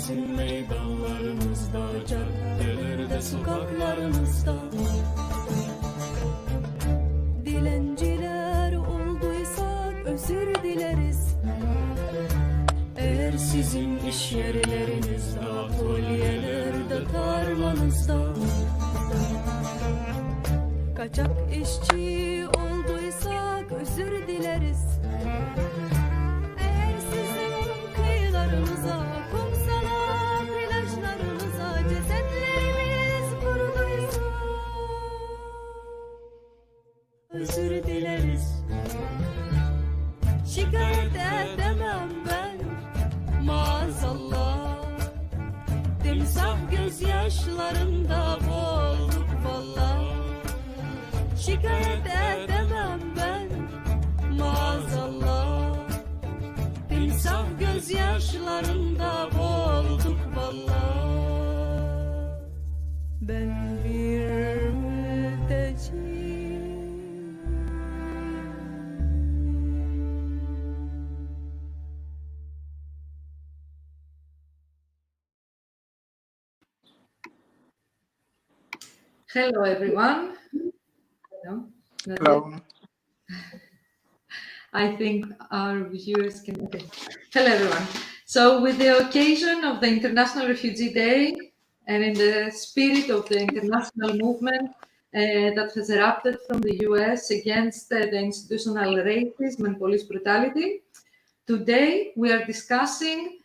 bizim meydanlarımızda, caddelerde, sokaklarımızda. Dilenciler olduysak özür dileriz. Eğer sizin iş yerlerinizde, atölyelerde, tarlanızda kaçak işçi olduysak özür dileriz. Eğer sizin kıyılarımıza, kumsala, plajlarımıza cesetlerimiz kuruduysa özür dileriz. Şikayet edemem ben maazallah. Timsah gözyaşlarında boğulduk valla. Şikayet edemem ben maazallah. Timsah gözyaşlarında boğulduk valla. Ben bir mülteciyim. Hello, everyone. Hello. I think our viewers can. Okay. Hello, everyone. So, with the occasion of the International Refugee Day and in the spirit of the international movement that has erupted from the US against the institutional racism and police brutality, today we are discussing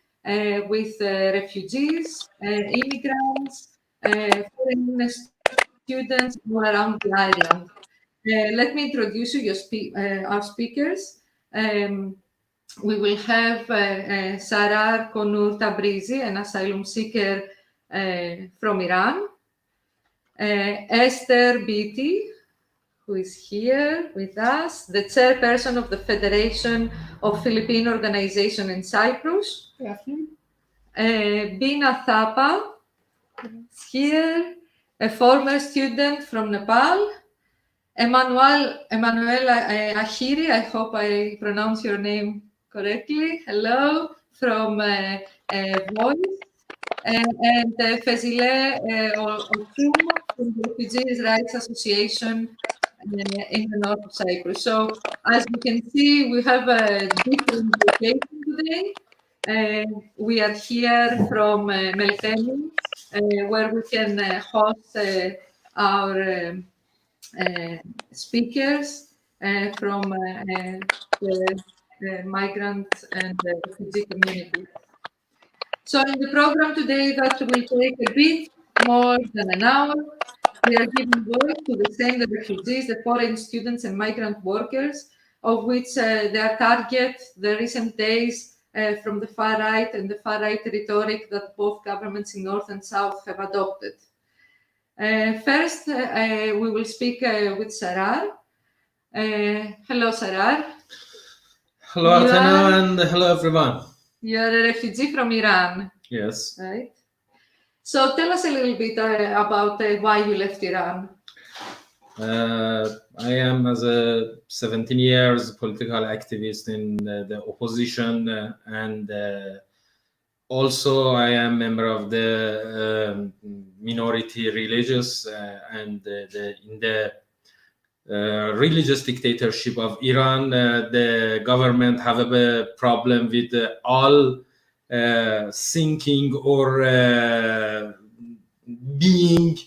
with refugees, immigrants, foreign students all around the island. Let me introduce you our speakers. We will have Sharar Konour Tabrizi, an asylum seeker from Iran. Ester Beaty, who is here with us, the chairperson of the Federation of Filipino Organisation in Cyprus. Good afternoon. Bina Thapa is here, a former student from Nepal. Emmanuel Achiri, I hope I pronounce your name correctly. Hello, from VOIS. And Fezile Osum from the Refugee Rights Association in the north of Cyprus. So, as you can see, we have a different location today. We are here from Malcom X, where we can host our speakers from the migrant and the refugee community. So in the program today that will take a bit more than an hour, we are giving voice to the same the refugees, the foreign students and migrant workers, of which they are target the recent days from the far right and the far right rhetoric that both governments in North and South have adopted. First, we will speak with Sharar. Hello, Sharar. Hello, Athena, and hello, everyone. You are a refugee from Iran. Yes. Right. So tell us a little bit about why you left Iran. I am, as a 17 years political activist in the opposition, and also I am member of the minority religious, and in the religious dictatorship of Iran, the government have a problem with all thinking or being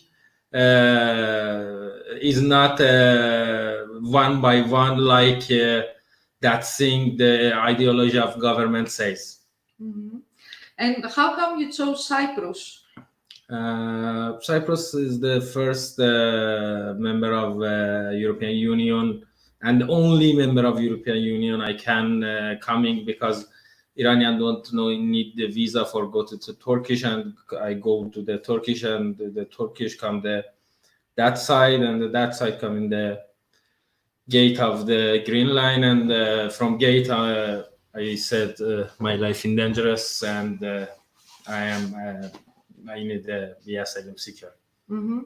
is not one by one like that thing the ideology of government says. Mm-hmm. And how come you chose Cyprus? Cyprus is the first member of European Union and only member of European Union I can coming, because Iranian don't need the visa for go to Turkish, and I go to the Turkish, and the Turkish come that side, and that side come in the gate of the Green Line, and from gate I said my life in dangerous, and I need the asylum seeker. Mm-hmm.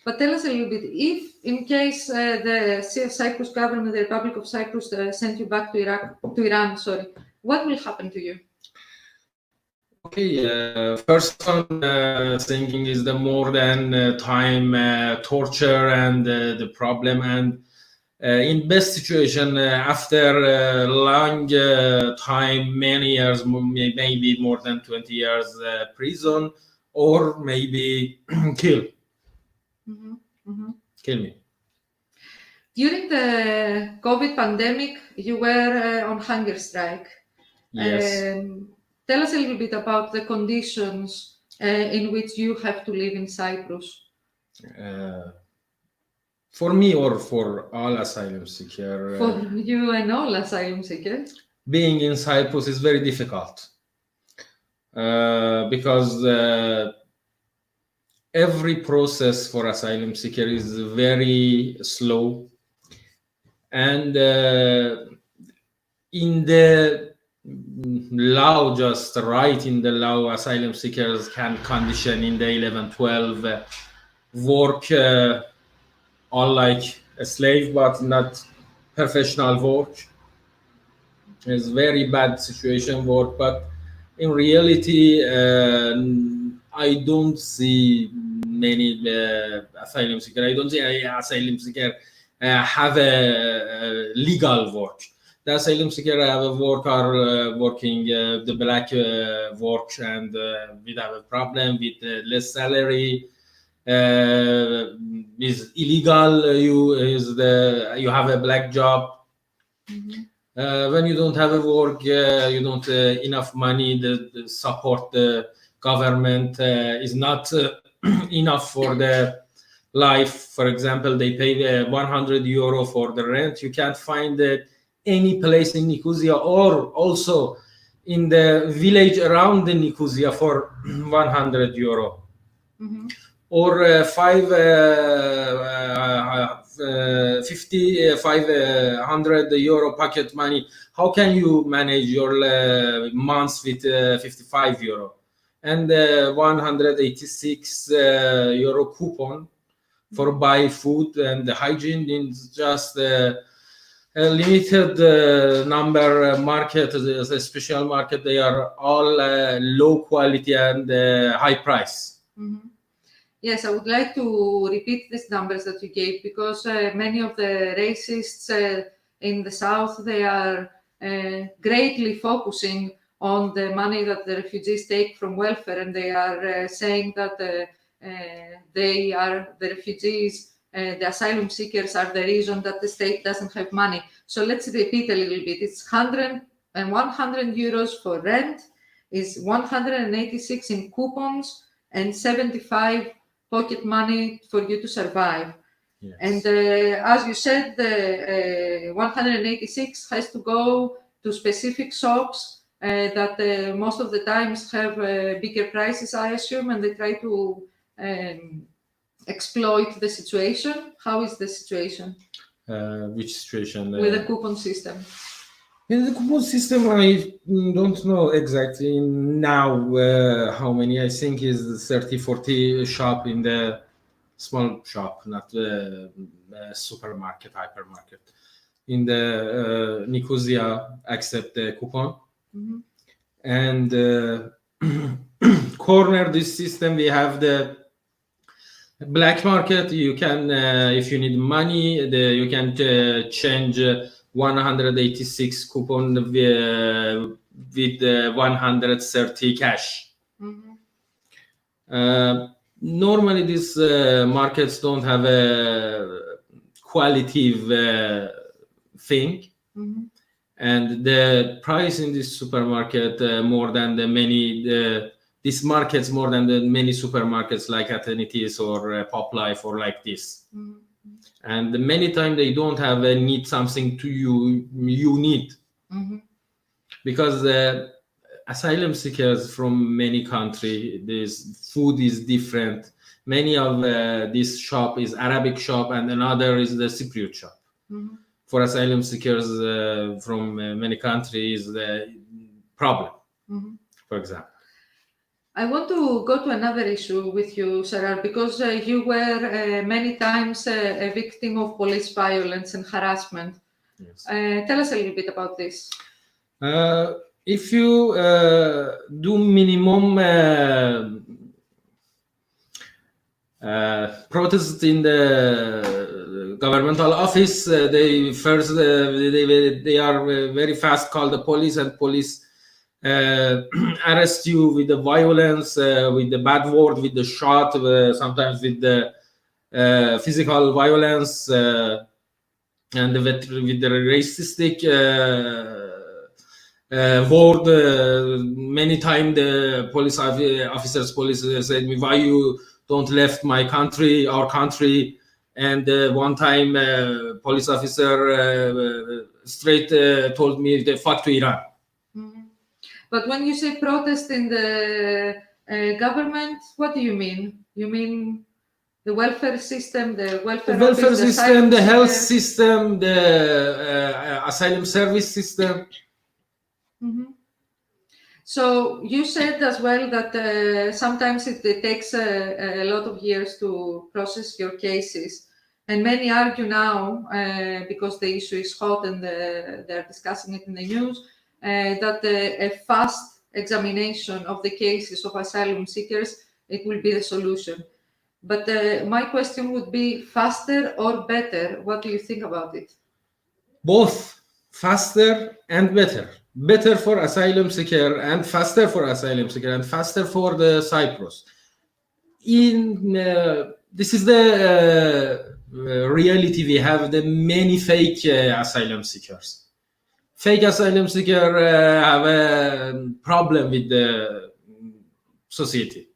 But tell us a little bit, if in case the Cyprus government, the Republic of Cyprus, sent you back to Iran, what will happen to you? Okay, first one thinking is the more than time torture and the problem, and in best situation after long time, many years, maybe more than 20 years prison, or maybe kill me. During the COVID pandemic, you were on hunger strike. Yes. Tell us a little bit about the conditions in which you have to live in Cyprus. For me or for all asylum seekers? For you and all asylum seekers. Being in Cyprus is very difficult because every process for asylum seeker is very slow, and in the law, just right in the law, asylum seekers can condition in the 11-12 work all like a slave, but not professional work. It's very bad situation work, but in reality, I don't see many asylum seeker. I don't see any asylum seeker have a legal work. The asylum seeker have a work are working the black work, and we have a problem with less salary. Is illegal. You have a black job. When you don't have a work, you don't enough money. The support the government is not enough for the life. For example, they pay 100 euro for the rent. You can't find any place in Nicosia or also in the village around the Nicosia for 100 euro. Or 500 euro pocket money. How can you manage your months with 55 euro? And 186 euro coupon for buy food and the hygiene is just a limited number market, a special market. They are all low quality and high price. Yes, I would like to repeat these numbers that you gave, because many of the racists in the south, they are greatly focusing on the money that the refugees take from welfare, and they are saying that they are the refugees, the asylum seekers are the reason that the state doesn't have money. So let's repeat a little bit. It's 100 euros for rent, is 186 in coupons, and 75 pocket money for you to survive. Yes. And as you said, the 186 has to go to specific shops that most of the times have bigger prices, I assume, and they try to exploit the situation. How is the situation? Which situation? With the coupon system. In the coupon system, I don't know exactly now how many. I think is 30, 40 shop in the small shop, not the supermarket, hypermarket. In the Nicosia, accept the coupon. And corner this system, we have the black market. You can, if you need money, you can change 186 coupon with 130 cash. Normally, these markets don't have a qualitative thing, and the price in this supermarket more than the many these markets more than the many supermarkets like Athenitis or Pop Life or like this. And many times they don't have need something to you need, because asylum seekers from many countries, this food is different. Many of this shop is Arabic shop, and another is the Cypriot shop. For asylum seekers from many countries, the problem, for example. I want to go to another issue with you, Sharar, because you were many times a victim of police violence and harassment. Yes. Tell us a little bit about this. if you do minimum protest in the governmental office, they first they are very fast call the police, and police arrest you with the violence, with the bad word, with the shot, sometimes with the physical violence, and with the racistic word. Many times the police officers, police said me, why you don't left my country, our country. And one time police officer straight told me, the fuck to Iran. Mm-hmm. But when you say protest in the government, what do you mean? You mean the welfare system, the welfare office, system, the health system, the asylum service system. Mm-hmm. So you said as well that sometimes it takes a lot of years to process your cases, and many argue now, because the issue is hot and they're discussing it in the news, that a fast examination of the cases of asylum seekers, it will be the solution. But my question would be, faster or better? What do you think about it? Both, faster and better. Better for asylum seeker and faster for asylum seeker and faster for the Cyprus. This is the reality. We have the many fake asylum seekers. Fake asylum seeker have a problem with the society.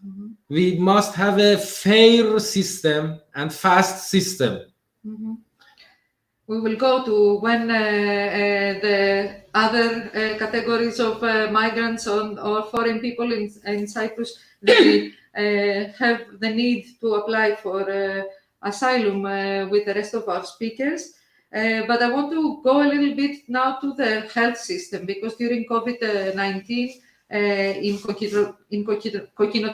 Mm-hmm. We must have a fair system and fast system. Mm-hmm. We will go to when the other categories of migrants or foreign people in Cyprus, they have the need to apply for asylum with the rest of our speakers. But I want to go a little bit now to the health system, because during COVID-19 in Kokino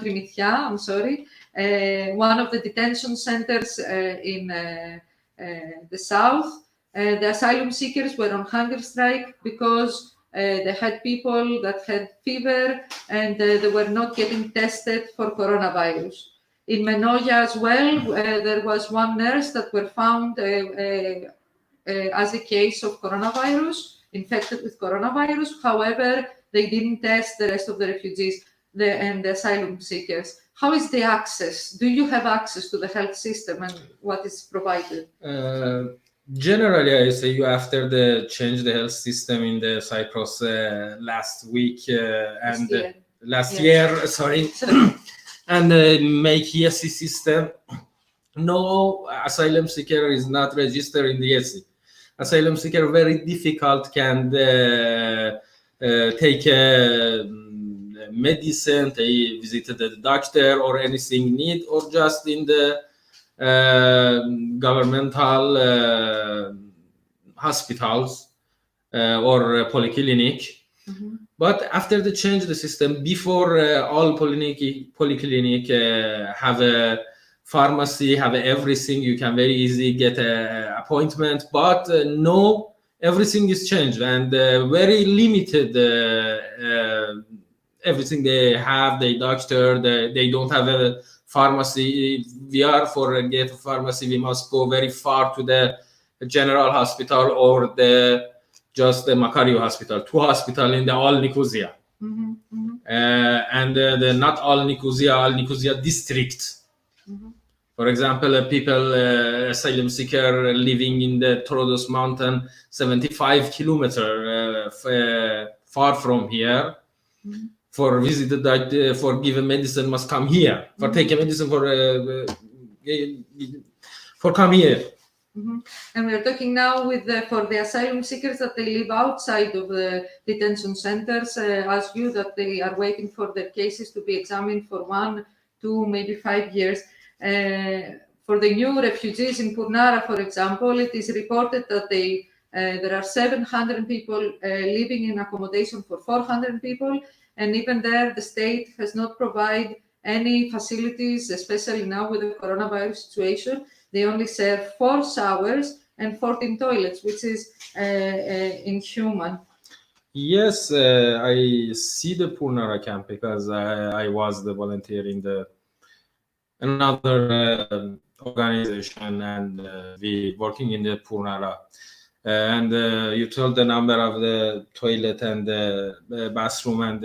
Trimithia, I'm sorry, one of the detention centers in the south, the asylum seekers were on hunger strike because they had people that had fever and they were not getting tested for coronavirus. In Menoya as well, there was one nurse that were found as a case of coronavirus, infected with coronavirus. However, they didn't test the rest of the refugees and the asylum seekers. How is the access? Do you have access to the health system, and what is provided? Generally, I say you after the change the health system in the Cyprus last week and last year, sorry. And make ESC system. No asylum seeker is not registered in the ESC. Asylum seeker very difficult can take medicine, they visited the doctor or anything need, or just in the governmental hospitals or polyclinic. Mm-hmm. But after the change the system, before all polyclinic have a pharmacy, have everything, you can very easily get an appointment, but no, everything is changed and very limited. Everything they have, the doctor, they don't have a pharmacy. If we are for get a pharmacy, we must go very far to the general hospital or just the Macario hospital, 2 hospitals in the all Nicosia. Mm-hmm, mm-hmm. And the not all Nicosia district. Mm-hmm. For example, people, asylum seeker living in the Troodos mountain, 75 kilometers far from here. Mm-hmm. For visit for give a medicine must come here. For mm-hmm. take a medicine for come here. Mm-hmm. And we're talking now with for the asylum seekers that they live outside of the detention centers, as you, that they are waiting for their cases to be examined for 1, 2, maybe 5 years. For the new refugees in Purnara, for example, it is reported that there are 700 people living in accommodation for 400 people. And even there, the state has not provided any facilities, especially now with the coronavirus situation. They only serve 4 showers and 14 toilets, which is inhuman. Yes, I see the Purnara camp because I was the volunteer in the another organization, and we working in the Purnara. And you told the number of the toilet and the bathroom, and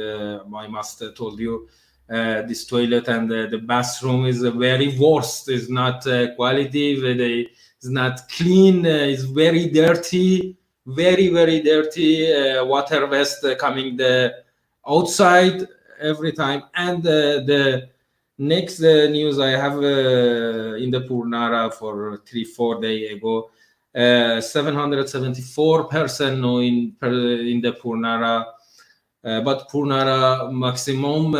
my master told you this toilet and the bathroom is very worst. It's not quality. It's not clean. It's very dirty. Very dirty. Water waste coming the outside every time. And the next news I have in the Purnara for 3-4 days ago. 774 person in the Purnara, but Purnara maximum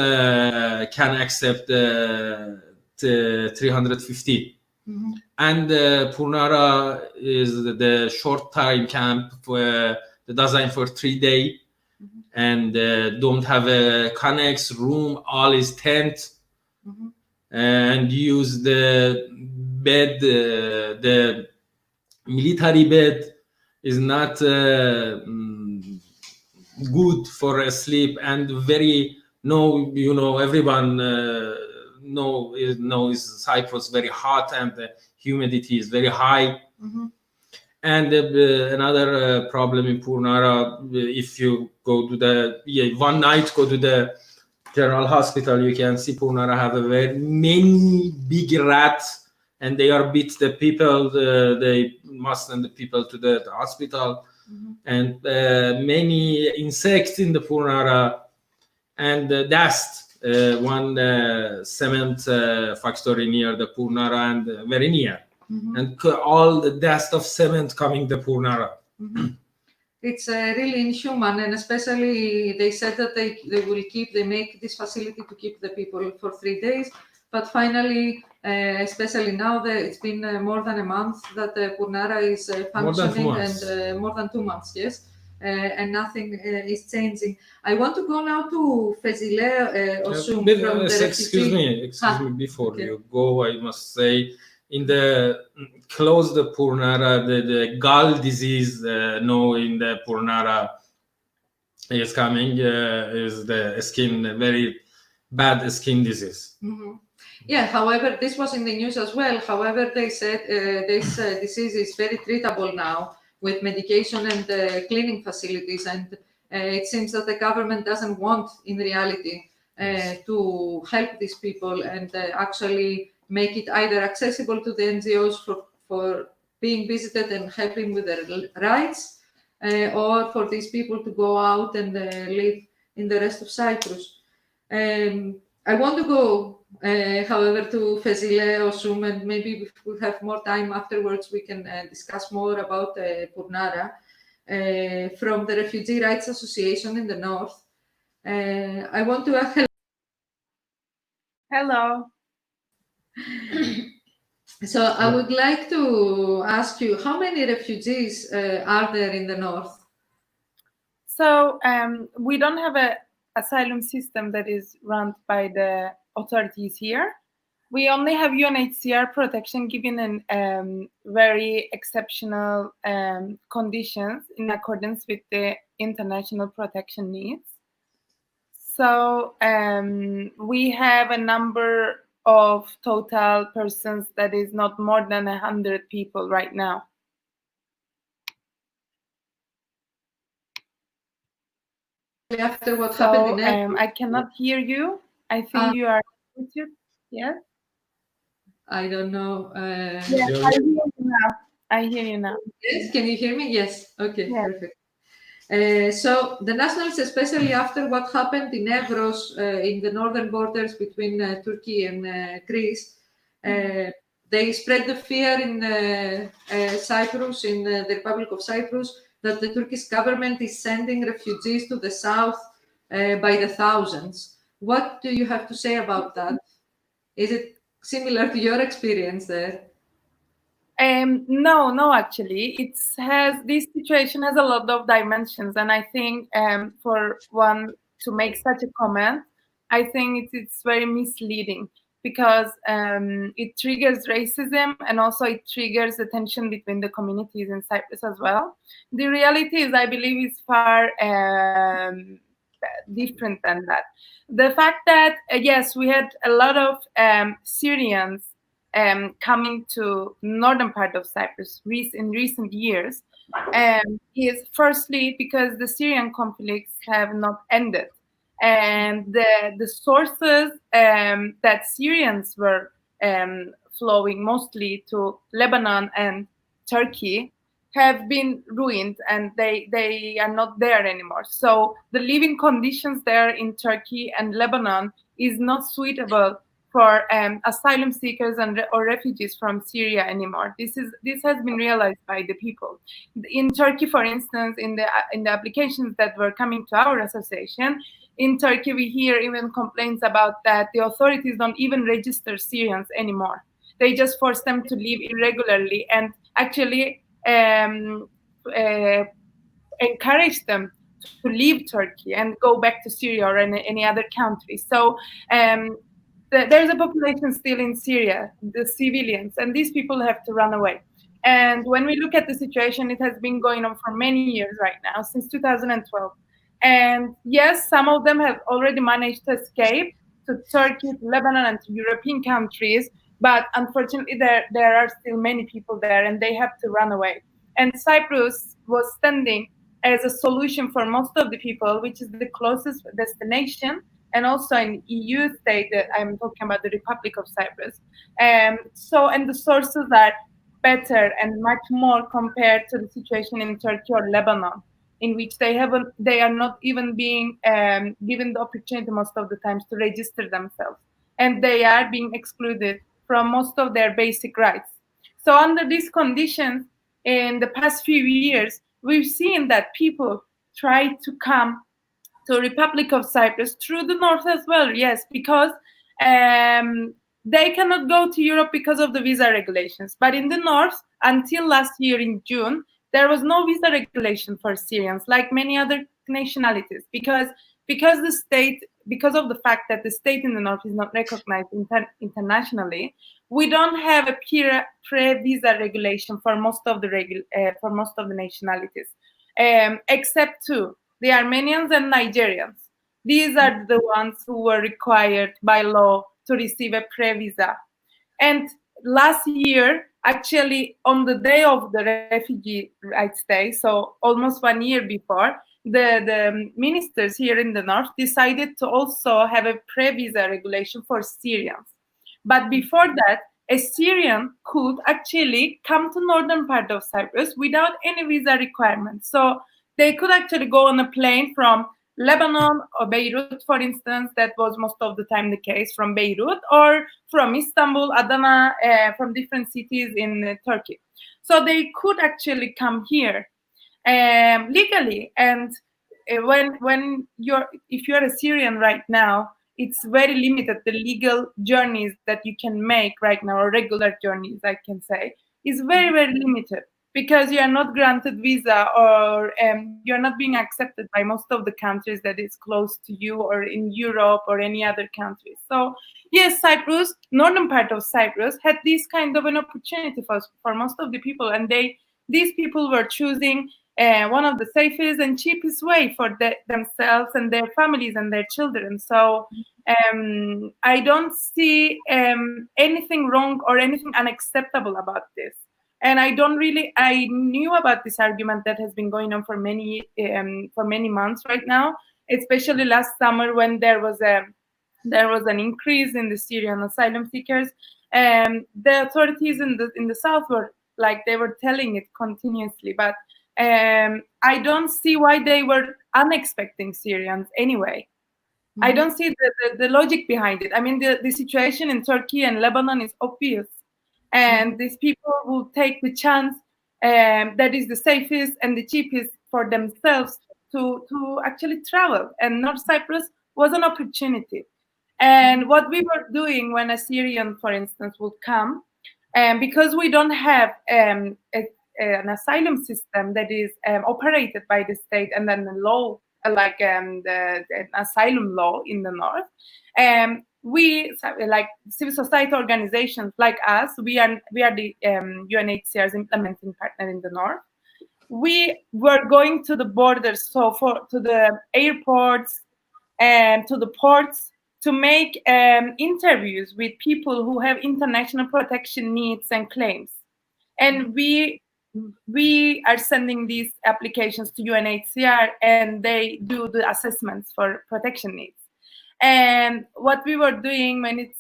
can accept 350. Mm-hmm. And Purnara is the short time camp for the design for 3 days, mm-hmm. and don't have a connex room, all is tent, mm-hmm. and use the bed, the military bed is not good for sleep, and very everyone knows Cyprus very hot and the humidity is very high. Mm-hmm. And another problem in Purnara, if you go to one night go to the general hospital, you can see Purnara have a very many big rats, and they are beat the people. They must send the people to the hospital, mm-hmm. and many insects in the Purnara, and dust. One cement factory near the Purnara and very near, mm-hmm. and all the dust of cement coming the Purnara. Mm-hmm. It's really inhuman, and especially they said that they make this facility to keep the people for 3 days. But finally, especially now that it's been more than a month that the Purnara is functioning, and more than 2 months, yes, and nothing is changing. I want to go now to Fezile Osum from the Excuse me, before you go, I must say, in the close the Purnara, the gall disease, in the Purnara is coming, is the skin, very bad skin disease. Mm-hmm. Yeah, however, this was in the news as well. However, they said this disease is very treatable now with medication and cleaning facilities, and it seems that the government doesn't want, in reality, to help these people and actually make it either accessible to the NGOs for being visited and helping with their rights, or for these people to go out and live in the rest of Cyprus. I want to go, however, to Fezile Osum, and maybe if we have more time afterwards, we can discuss more about Purnara from the Refugee Rights Association in the north. I want to ask. Hello. So I would like to ask you, how many refugees are there in the north? So we don't have an asylum system that is run by the authorities here. We only have UNHCR protection given in very exceptional conditions in accordance with the international protection needs. So we have a number of total persons that is not more than 100 people right now. After what happened in I cannot hear you. I think you are on YouTube. Yes. I don't know. Yes, I hear you now. I hear you now. Yes, can you hear me? Yes. Okay, yes. Perfect. So the nationalists, especially after what happened in Evros, in the northern borders between Turkey and Greece, they spread the fear in Cyprus, in the Republic of Cyprus, that the Turkish government is sending refugees to the south by the thousands. What do you have to say about that? Is it similar to your experience there? No, actually, this situation has a lot of dimensions, and I think for one to make such a comment, I think it's very misleading, because it triggers racism, and also it triggers the tension between the communities in Cyprus as well. The reality is, I believe, is far different than that. The fact that, yes, we had a lot of Syrians coming to northern part of Cyprus in recent years is firstly because the Syrian conflicts have not ended. And the sources that Syrians were flowing mostly to Lebanon and Turkey have been ruined, and they are not there anymore. So the living conditions there in Turkey and Lebanon is not suitable for asylum seekers or refugees from Syria anymore. This has been realized by the people. In Turkey, for instance, in the applications that were coming to our association, in Turkey we hear even complaints about that the authorities don't even register Syrians anymore. They just force them to live irregularly and actually encourage them to leave Turkey and go back to Syria or any other country. So there's a population still in Syria, the civilians, and these people have to run away. And when we look at the situation, it has been going on for many years right now, since 2012. And yes, some of them have already managed to escape to Turkey, to Lebanon, and to European countries. But unfortunately, there are still many people there, and they have to run away. And Cyprus was standing as a solution for most of the people, which is the closest destination, and also an EU state that I'm talking about, the Republic of Cyprus. And the sources are better and much more compared to the situation in Turkey or Lebanon, in which they are not even being given the opportunity most of the times to register themselves, and they are being excluded from most of their basic rights. So under these conditions, in the past few years, we've seen that people try to come to Republic of Cyprus through the north as well, yes, because they cannot go to Europe because of the visa regulations. But in the north, until last year in June, there was no visa regulation for Syrians, like many other nationalities, because of the fact that the state in the north is not recognized internationally. We don't have a pre-visa regulation for most of the nationalities, except two: the Armenians and Nigerians. These are the ones who were required by law to receive a pre-visa. And last year, actually, on the day of the Refugee Rights Day, so almost 1 year before, the ministers here in the north decided to also have a pre-visa regulation for Syrians. But before that, a Syrian could actually come to northern part of Cyprus without any visa requirements. So they could actually go on a plane from Lebanon or Beirut, for instance. That was most of the time the case, from Beirut, or from Istanbul, Adana, from different cities in Turkey. So they could actually come here legally. And if you're a Syrian right now, it's very limited. The legal journeys that you can make right now, or regular journeys, I can say, is very, very limited, because you are not granted visa, or you're not being accepted by most of the countries that is close to you, or in Europe or any other countries. So yes, Cyprus, northern part of Cyprus, had this kind of an opportunity for most of the people, and these people were choosing one of the safest and cheapest way for themselves and their families and their children. So I don't see anything wrong or anything unacceptable about this. And I knew about this argument that has been going on for many months right now, especially last summer, when there was an increase in the Syrian asylum seekers. The authorities in the south were they were telling it continuously, but I don't see why they were unexpecting Syrians anyway. Mm-hmm. I don't see the logic behind it. I mean, the situation in Turkey and Lebanon is obvious. And these people will take the chance that is the safest and the cheapest for themselves to actually travel. And North Cyprus was an opportunity. And what we were doing when a Syrian, for instance, would come, because we don't have an asylum system that is operated by the state, and then the law, the asylum law in the north, we, like civil society organizations like us, we are the UNHCR's implementing partner in the north. We were going to the borders, to the airports and to the ports to make interviews with people who have international protection needs and claims. And we are sending these applications to UNHCR, and they do the assessments for protection needs. And what we were doing when it's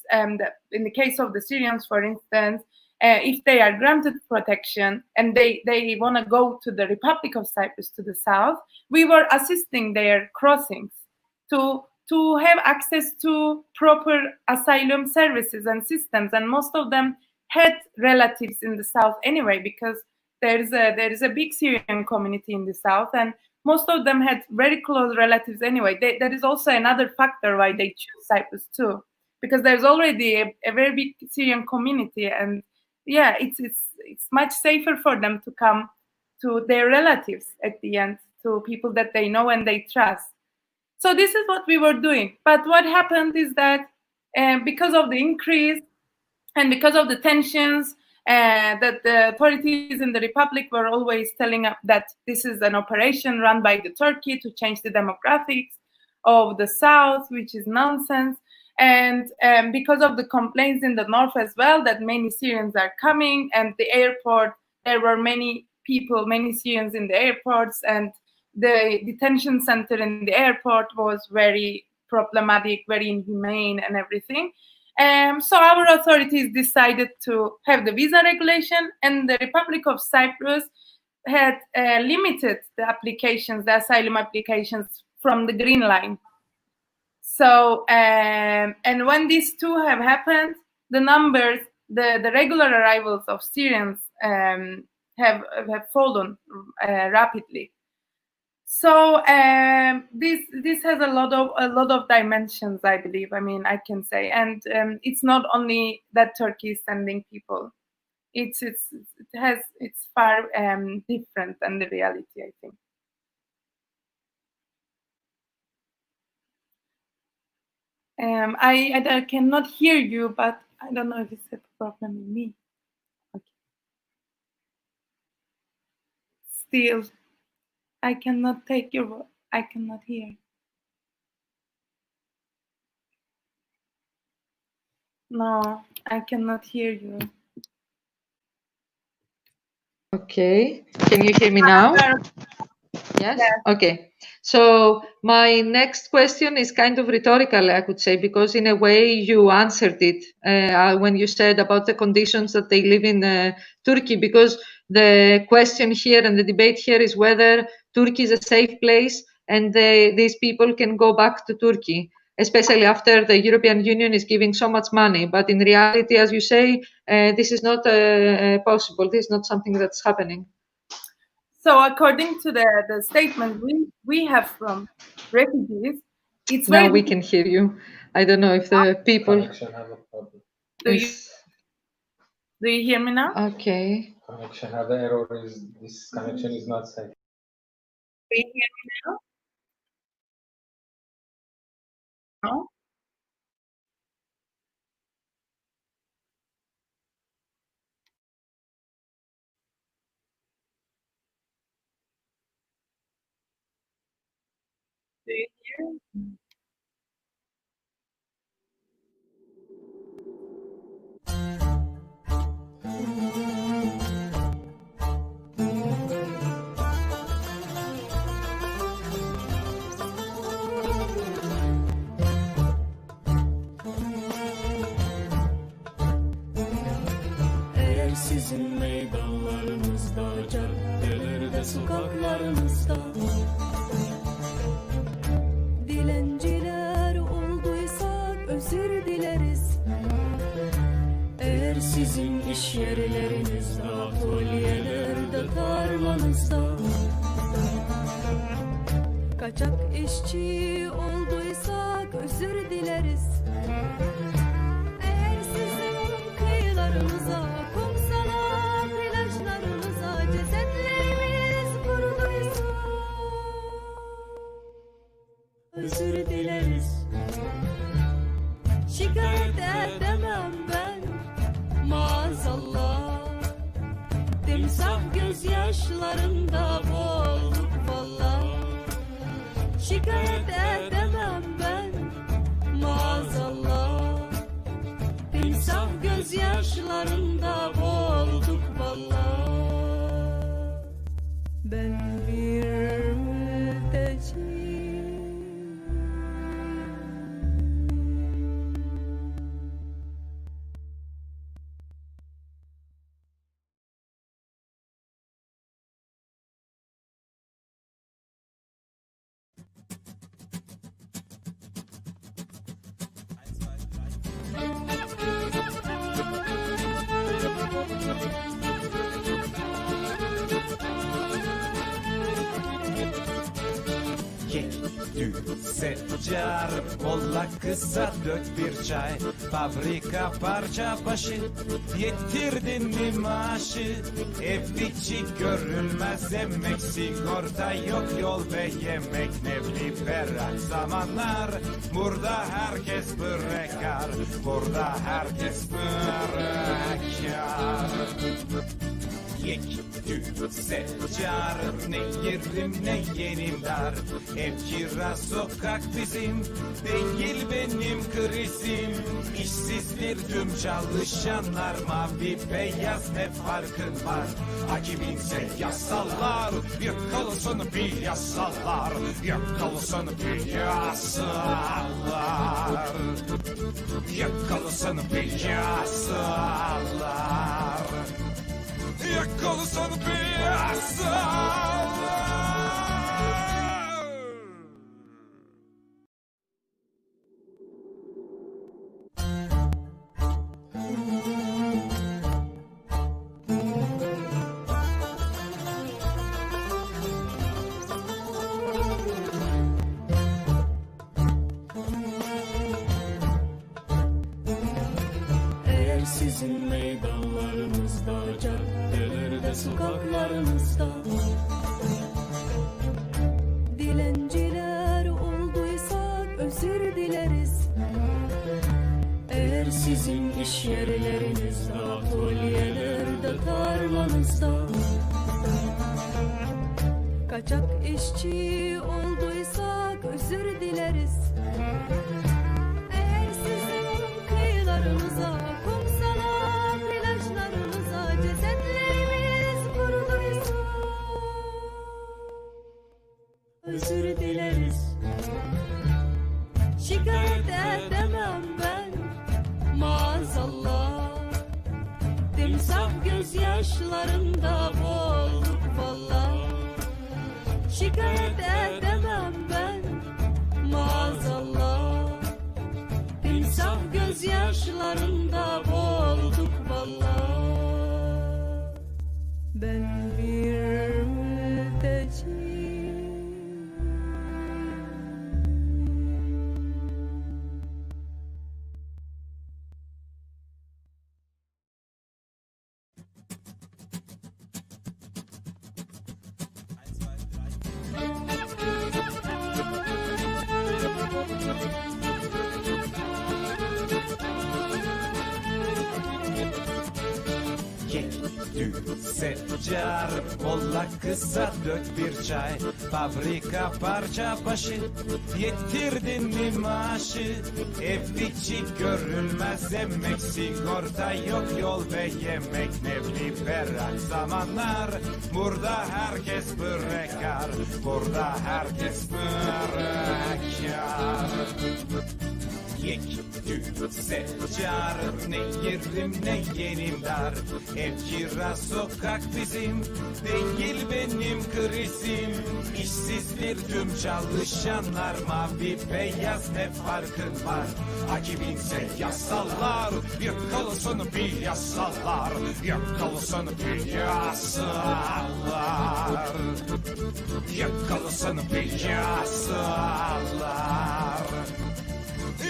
in the case of the Syrians, for instance, if they are granted protection and they want to go to the Republic of Cyprus to the south, we were assisting their crossings to have access to proper asylum services and systems. And most of them had relatives in the south anyway, because there is a big Syrian community in the south, and most of them had very close relatives anyway. That is also another factor why they choose Cyprus too, because there's already a very big Syrian community, and yeah, it's much safer for them to come to their relatives at the end, to people that they know and they trust. So this is what we were doing. But what happened is that because of the increase and because of the tensions, that the authorities in the Republic were always telling us that this is an operation run by the Turkey to change the demographics of the south, which is nonsense. And because of the complaints in the north as well, that many Syrians are coming, and the airport, there were many people, many Syrians in the airports, and the detention center in the airport was very problematic, very inhumane and everything. So our authorities decided to have the visa regulation, and the Republic of Cyprus had limited the applications, the asylum applications from the Green Line. So, and when these two have happened, the numbers, the regular arrivals of Syrians have fallen rapidly. So this has a lot of dimensions, I believe. I mean, I can say, and it's not only that Turkey is sending people. It's far different than the reality, I think. I cannot hear you, but I don't know if it's a problem with me. Okay. Still, I cannot take your voice. I cannot hear. No, I cannot hear you. Okay. Can you hear me now? Yes? Okay. So my next question is kind of rhetorical, I could say, because in a way you answered it when you said about the conditions that they live in Turkey, because the question here and the debate here is whether Turkey is a safe place and these people can go back to Turkey, especially after the European Union is giving so much money. But in reality, as you say, this is not possible. This is not something that's happening. So according to the statement we have from refugees, it's now we can hear you. I don't know if the people Connection have a problem. Do you hear me now? Okay. Connection have the error. This connection is not safe. Do you hear me now? No? Do you hear? Eğer sizin meydanlarınızda, caddelerde, sokaklarınızda dilenciler olduysak özür dileriz. Eğer sizin iş yerlerinizde, atölyelerde, tarlanızda kaçak işçi olduysak özür dileriz. Eğer sizin kıyılarınıza, kumsala, plajlarınıza cesetlerimiz kuruduysa özür dileriz. Şikayet edemem ben maazallah. Timsah gözyaşlarında boğulduk valla. Şikayet edemem ben maazallah. Timsah gözyaşlarında boğulduk valla. Ben bir mülteci. Seccar, molla kısa dök bir çay. Fabrika parça başı, yettirdin mi maaşı? Ev içi görülmez emek, sigorta yok, yol ve yemek. Ne liberal zamanlar, burada herkes bırakar. Burada herkes bırakar. Yek seccar, ne yerim ne yenim dar. Ev kira sokak bizim, değil benim krizim. İşsizdir tüm çalışanlar, mavi beyaz ne farkın var? Hakimiyse yasalar, yıkılsın bir yasalar. Yıkılsın bir yasalar. Yıkılsın bir yasalar. Yıkılsın piyasalar. Eğer sizin meydanlarınızda, caddelerde, sokaklarınızda dilenciler olduysak özür dileriz. Eğer sizin iş yerlerinizde, atölyelerde, tarlanızda kaçak işçi olduysak özür dileriz. Eğer sizin kıyılarınıza, kumsala, plajlarınıza cesetlerimiz kuruduysa özür dileriz. Şikayet edemem ben maazallah. Timsah gözyaşlarında boğulduk valla. Şikayet edemem ben maazallah. Timsah gözyaşlarında boğulduk valla. Ben bir mülteci. Seccar, molla kısa dök bir çay. Fabrika parça başı, yettirdin mi maaşı? Ev içi görülmez emek, sigorta yok, yol ve yemek. Ne liberal zamanlar, burada herkes bırakar. Burada herkes bırakar. Yek seccar, ne yerim ne yenim dar. Ev kira sokak bizim, değil benim krizim. İşsizdir tüm çalışanlar, mavi beyaz ne farkın var? Hakimiyse yasalar, yıkılsın bir yasalar. Yıkılsın bir yasalar. Yıkılsın bir yasalar.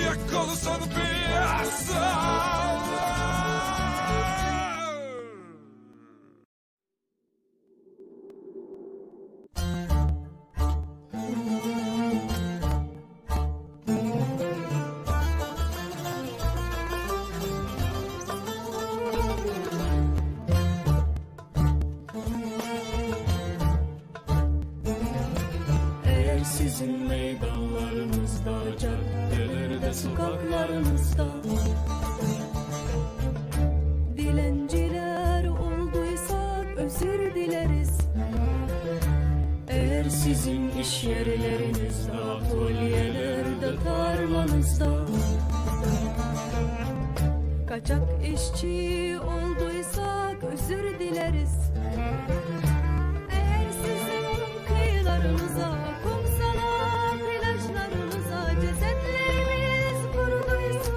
Yıkılsın piyasalar. bizim meydanlarımızda, caddelerde, sokaklarımızda. Dilenciler olduysak özür dileriz. Eğer sizin iş yerlerinizde, atölyelerde, tarlanızda kaçak işçi olduysak özür dileriz. Eğer sizin kıyılarımıza, kumsala, plajlarımıza cesetlerimiz kuruduysa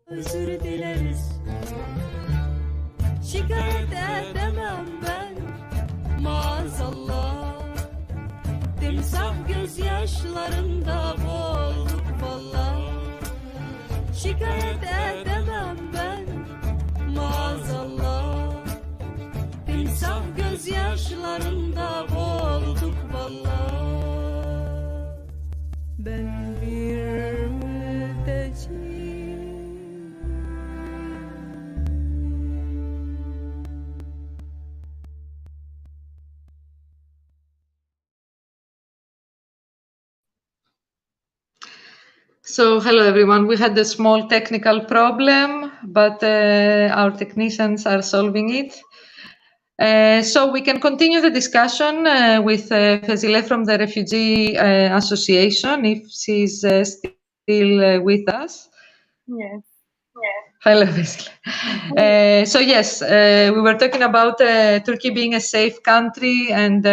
özür dileriz. Şikayet edemem ben maazallah. Timsah gözyaşlarında boğulduk valla. Şikayet edemem ben maazallah. Timsah gözyaşlarında boğulduk valla. Ben bir mülteciyim. So, hello everyone. We had a small technical problem, but our technicians are solving it. So we can continue the discussion with Fezile from the Refugee Association, if she's still with us. Yes. Hello, Fezile. So yes, we were talking about Turkey being a safe country and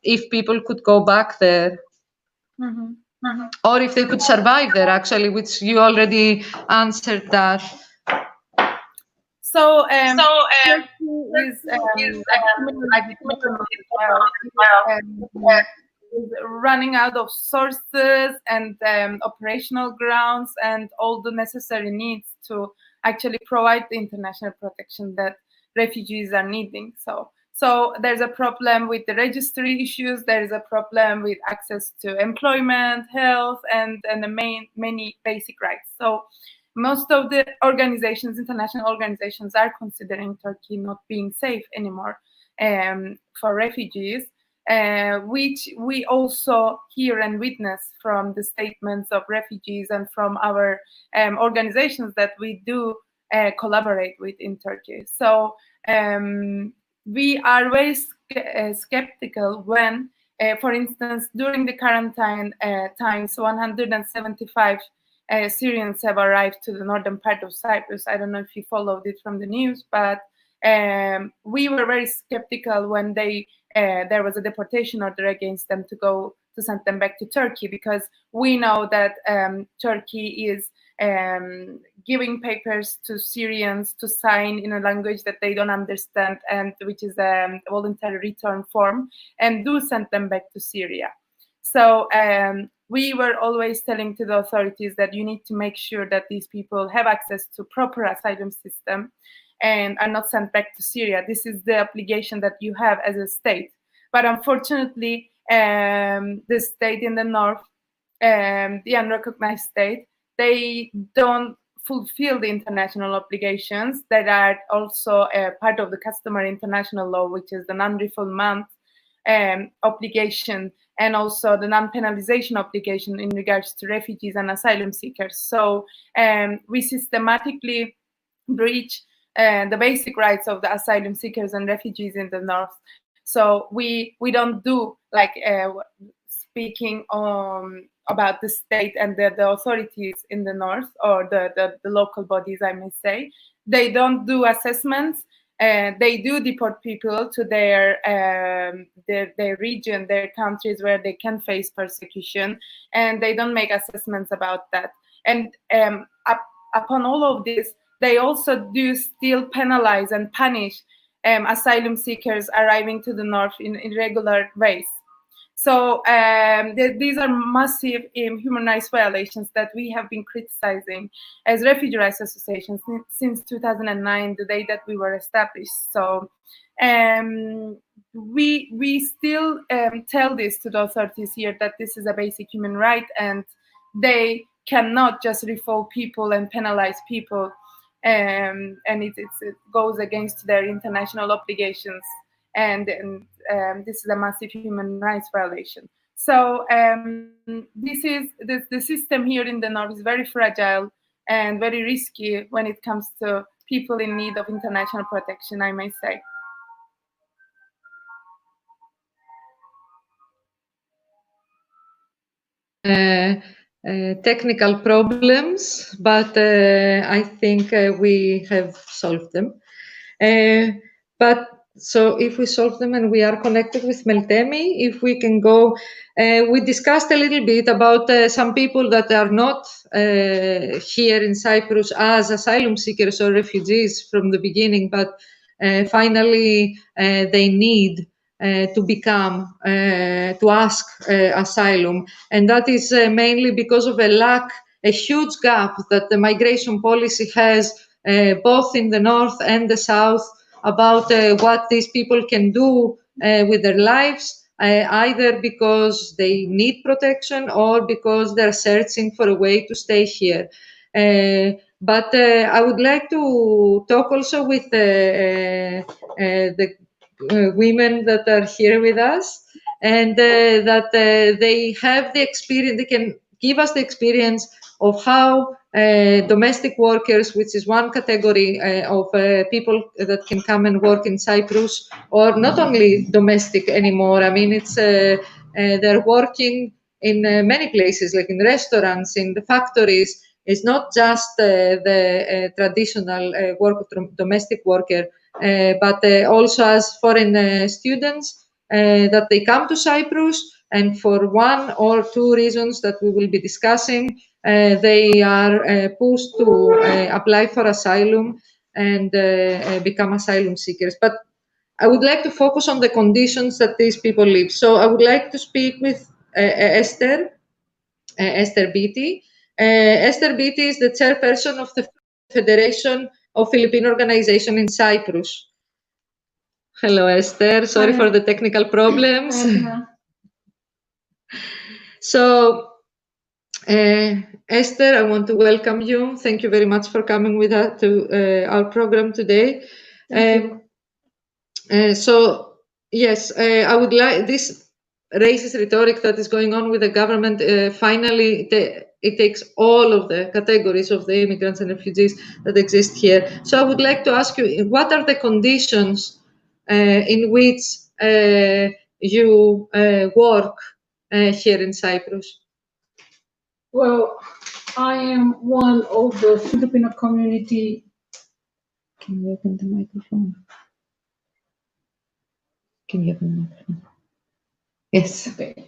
if people could go back there. Mm-hmm. Or if they could survive there, actually, which you already answered that. So, running out of sources and operational grounds and all the necessary needs to actually provide the international protection that refugees are needing. So there's a problem with the registry issues. There is a problem with access to employment, health, and many basic rights. So most of the organizations, international organizations, are considering Turkey not being safe anymore for refugees, which we also hear and witness from the statements of refugees and from our organizations that we do collaborate with in Turkey. So we are very skeptical when, for instance, during the quarantine times, 175 Syrians have arrived to the northern part of Cyprus. I don't know if you followed it from the news, but we were very skeptical when there was a deportation order against them to send them back to Turkey, because we know that Turkey is giving papers to Syrians to sign in a language that they don't understand, and which is a voluntary return form, and do send them back to Syria. So we were always telling to the authorities that you need to make sure that these people have access to proper asylum system and are not sent back to Syria. This is the obligation that you have as a state. But unfortunately, the state in the north, the unrecognized state, they don't fulfill the international obligations that are also part of the customary international law, which is the non-refoulement obligation, and also the non-penalization obligation in regards to refugees and asylum seekers. So we systematically breach the basic rights of the asylum seekers and refugees in the north. So we don't do like speaking about the state and the authorities in the north, or the local bodies, I may say. They don't do assessments. They do deport people to their region, their countries where they can face persecution, and they don't make assessments about that. And upon all of this, they also do still penalize and punish asylum seekers arriving to the north in irregular ways. So these are massive human rights violations that we have been criticizing as Refugee Rights Association since 2009, the day that we were established. So we still tell this to the authorities here, that this is a basic human right, and they cannot just refoul people and penalize people, and it goes against their international obligations and this is a massive human rights violation. So this is the system here in the north is very fragile and very risky when it comes to people in need of international protection, I may say. Technical problems, but I think we have solved them. But so if we solve them and we are connected with Meltemi, if we can go, we discussed a little bit about some people that are not here in Cyprus as asylum seekers or refugees from the beginning, but finally they need to become, to ask asylum. And that is mainly because of a huge gap that the migration policy has both in the north and the south about what these people can do with their lives, either because they need protection or because they're searching for a way to stay here. But I would like to talk also with the women that are here with us, and that they have the experience, they can give us the experience of how domestic workers, which is one category of people that can come and work in Cyprus, or not only domestic anymore. I mean, it's they're working in many places, like in restaurants, in the factories. It's not just the traditional work of domestic worker, but also as foreign students that they come to Cyprus, and for one or two reasons that we will be discussing, they are pushed to apply for asylum and become asylum seekers. But I would like to focus on the conditions that these people live. So I would like to speak with Ester Beaty. Ester Beaty is the chairperson of the Federation of Filipino Organisation in Cyprus. Hello, Esther. Sorry for the technical problems. So, Esther, I want to welcome you. Thank you very much for coming with us to our program today. So, yes, I would like this racist rhetoric that is going on with the government. Finally, it takes all of the categories of the immigrants and refugees that exist here. So, I would like to ask you, what are the conditions in which you work here in Cyprus? Well, I am one of the Filipino community. Can you open the microphone? Can you open the microphone? Yes. Okay.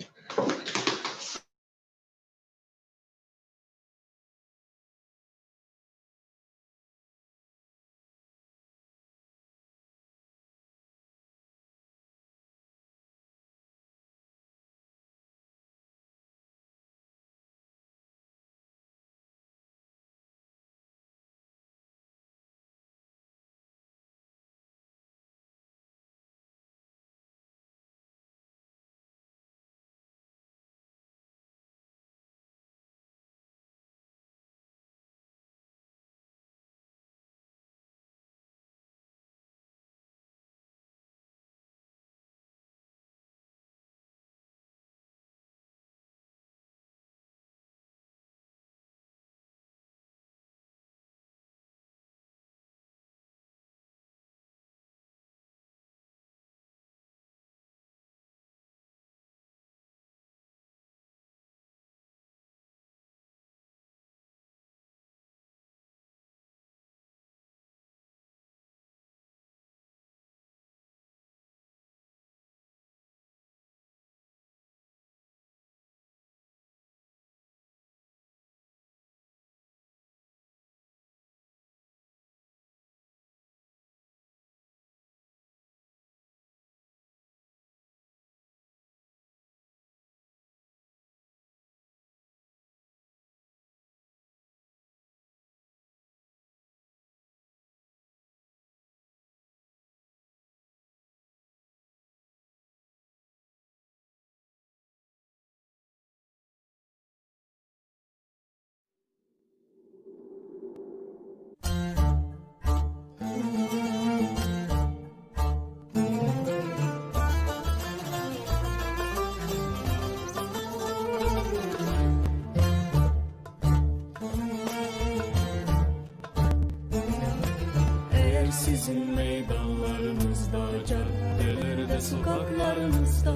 sizin meydanlarınızda, caddelerde, sokaklarınızda.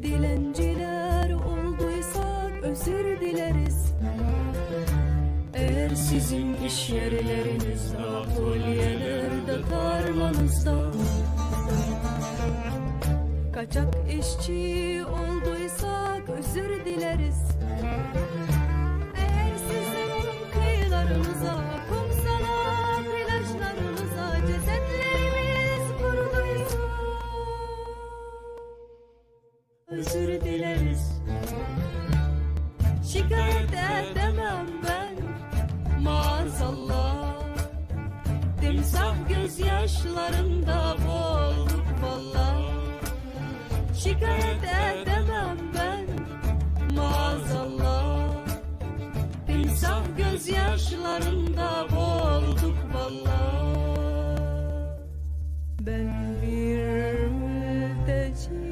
Dilenciler olduysak özür dileriz. Eğer sizin iş yerlerinizde, atölyelerde, tarlanızda kaçak işçi olduysak özür dileriz. Eğer sizin kıyılarınıza, kumsala, plajlarınıza cesetlerimiz vuruluysa özür dileriz. Şikayet edemem ben maazallah. Timsah gözyaşlarında boğulduk valla. Şikayet edemem ben maazallah. Timsah gözyaşlarında boğulduk valla. Ben bir mülteci.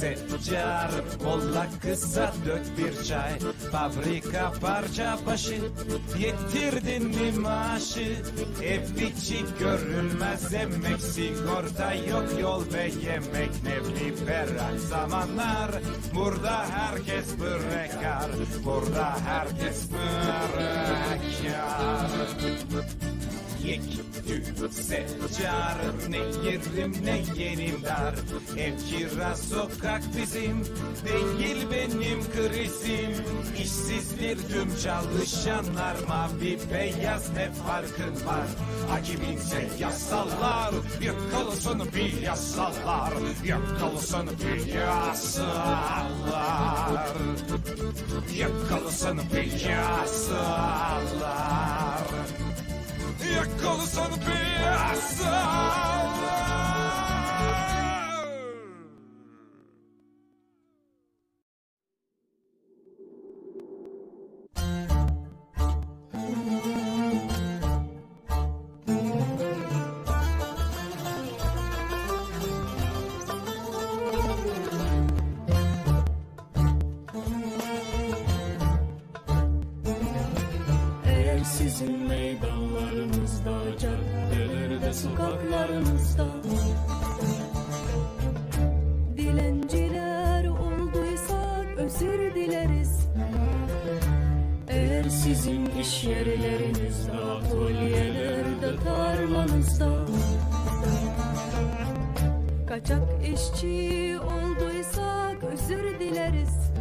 Seccar, molla kısa dök bir çay. Fabrika parça başı, yettirdin mi maaşı? Ev içi görülmez emek, sigorta yok, yol ve yemek. Ne liberal zamanlar, burada herkes bırakar. Burada herkes bırakar. Yek, tü, seccar, ne yerim ne yerim dar. Ev kira, sokak bizim, değil benim krizim. İşsizdir tüm çalışanlar, mavi beyaz ne farkın var? Hakimiyse yasalar, yıkılsın piyasalar, yıkılsın piyasalar, yıkılsın piyasalar. Yakalasan piyasalar. Eğer sizin meydanlarınızda, caddelerde, sokaklarınızda dilenciler olduysak özür dileriz. Eğer sizin iş yerlerinizde, atölyelerde, tarlanızda kaçak işçi olduysak özür dileriz.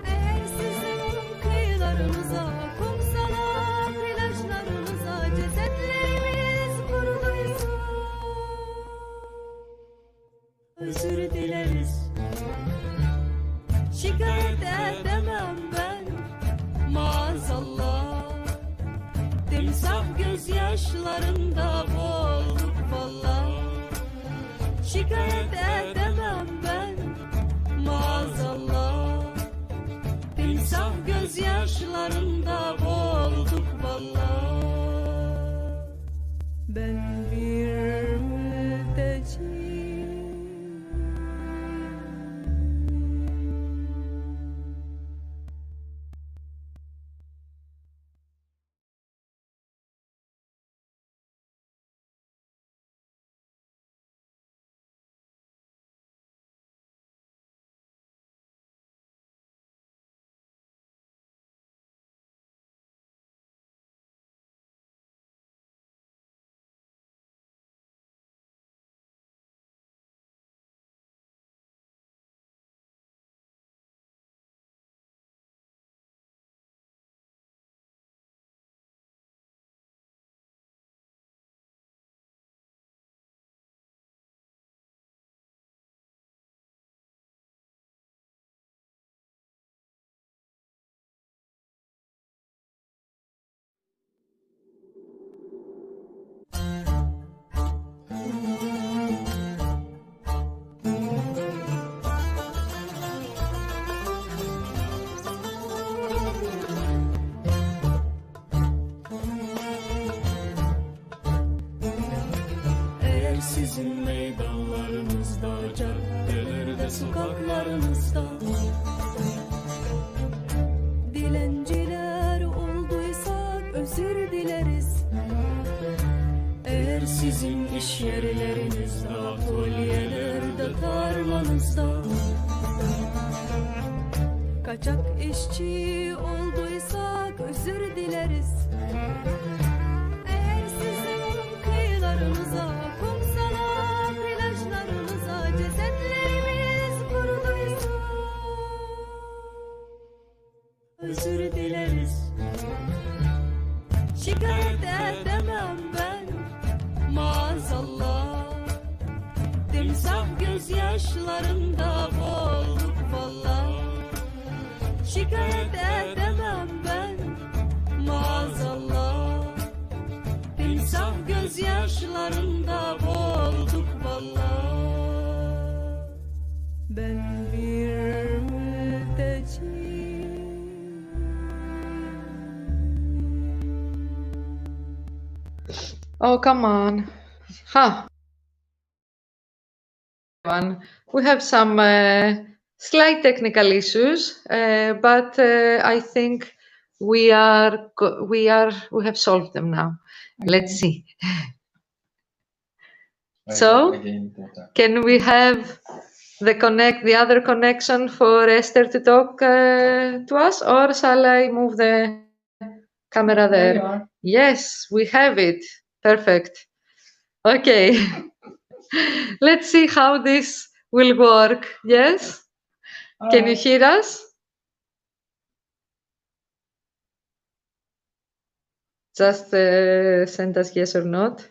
Eğer sizin kıyılarınıza, kumsala, plajlarınıza cesetlerimiz vuruluysa özür dileriz. Şikayet edemem ben maazallah. Timsah gözyaşlarında boğulduk valla. Şikayet edemem ben maazallah. Timsah gözyaşlarında boğulduk valla. Ben bir mülteci. iş yerlerinizde, atölyelerde, tarlanızda. Kaçak işçi olduysak özür dileriz. Eğer sizin kıyılarınıza, kumsala, plajlarınıza cesetlerimiz kuruduysa özür dileriz. Şikayet edemem ben maazallah. Timsah gözyaşlarında boğulduk valla. Şikayet edemem ben maazallah. Timsah gözyaşlarında boğulduk valla. Ben bir mülteci. Oh, come on. Huh. We have some slight technical issues, but I think we have solved them now. Let's see. So, can we have the other connection for Esther to talk to us, or shall I move the camera there? Yes, we have it. Perfect. Okay. Let's see how this will work. Yes? Can you hear us? Just send us yes or not.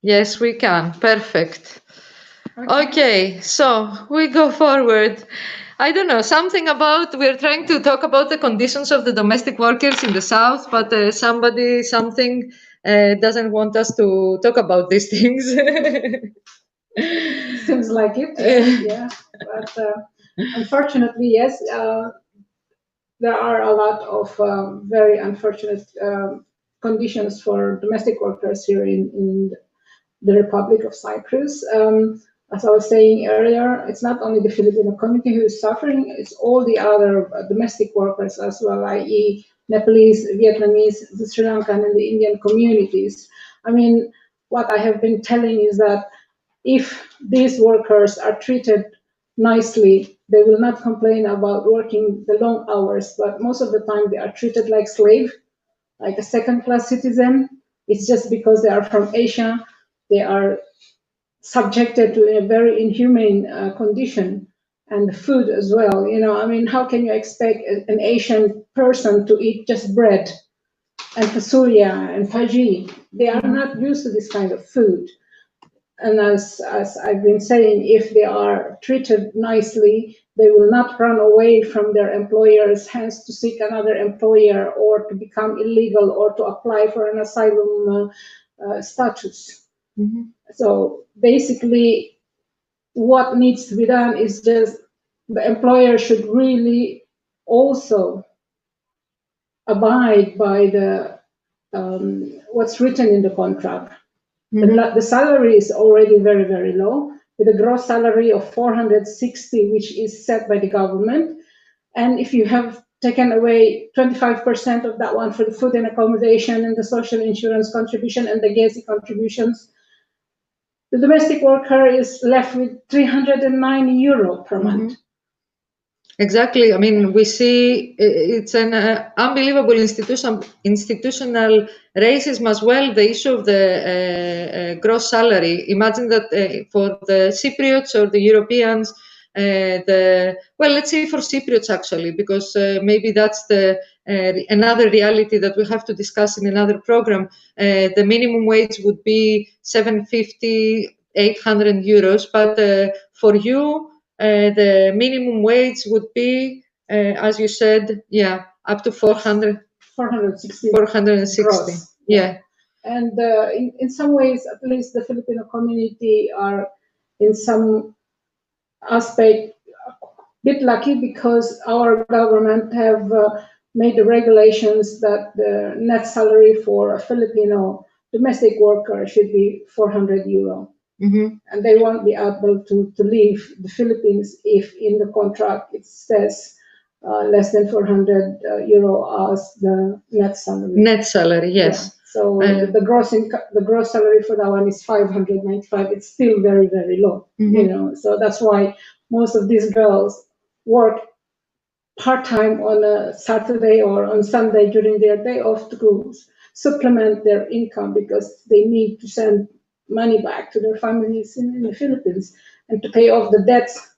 Yes, we can. Perfect. Okay, so we go forward. I don't know, something about, we're trying to talk about the conditions of the domestic workers in the South, but something doesn't want us to talk about these things. Seems like it, yeah. But unfortunately, yes, there are a lot of very unfortunate conditions for domestic workers here in the Republic of Cyprus. As I was saying earlier, it's not only the Filipino community who is suffering, it's all the other domestic workers as well, i.e. Nepalese, Vietnamese, the Sri Lankan and the Indian communities. I mean, what I have been telling is that if these workers are treated nicely, they will not complain about working the long hours, but most of the time they are treated like slave, like a second-class citizen. It's just because they are from Asia, they are subjected to a very inhumane condition, and food as well. You know, I mean, how can you expect an Asian person to eat just bread and fasulia and bhaji? They are not used to this kind of food. And as I've been saying, if they are treated nicely, they will not run away from their employers, hence to seek another employer or to become illegal or to apply for an asylum status. Mm-hmm. So basically, what needs to be done is just the employer should really also abide by the what's written in the contract. Mm-hmm. The salary is already very, very low, with a gross salary of 460, which is set by the government. And if you have taken away 25% of that one for the food and accommodation and the social insurance contribution and the GESI contributions, the domestic worker is left with 309 euro per month. Exactly. I mean, we see it's an unbelievable institutional racism as well, the issue of the gross salary. Imagine that for the Cypriots or the Europeans, well, let's say for Cypriots actually, because maybe that's another reality that we have to discuss in another program. The minimum wage would be 750, 800 euros, but for you, the minimum wage would be, as you said, up to 460. Gross. Yeah. And in some ways, at least the Filipino community are in some aspect a bit lucky, because our government have made the regulations that the net salary for a Filipino domestic worker should be 400 euro. Mm-hmm. And they won't be able to leave the Philippines if in the contract it says less than 400 euro as the net salary. Net salary, yes. So the gross salary for that one is 595. It's still very, very low, you know. So that's why most of these girls work part-time on a Saturday or on Sunday during their day off to supplement their income, because they need to send money back to their families in the Philippines and to pay off the debts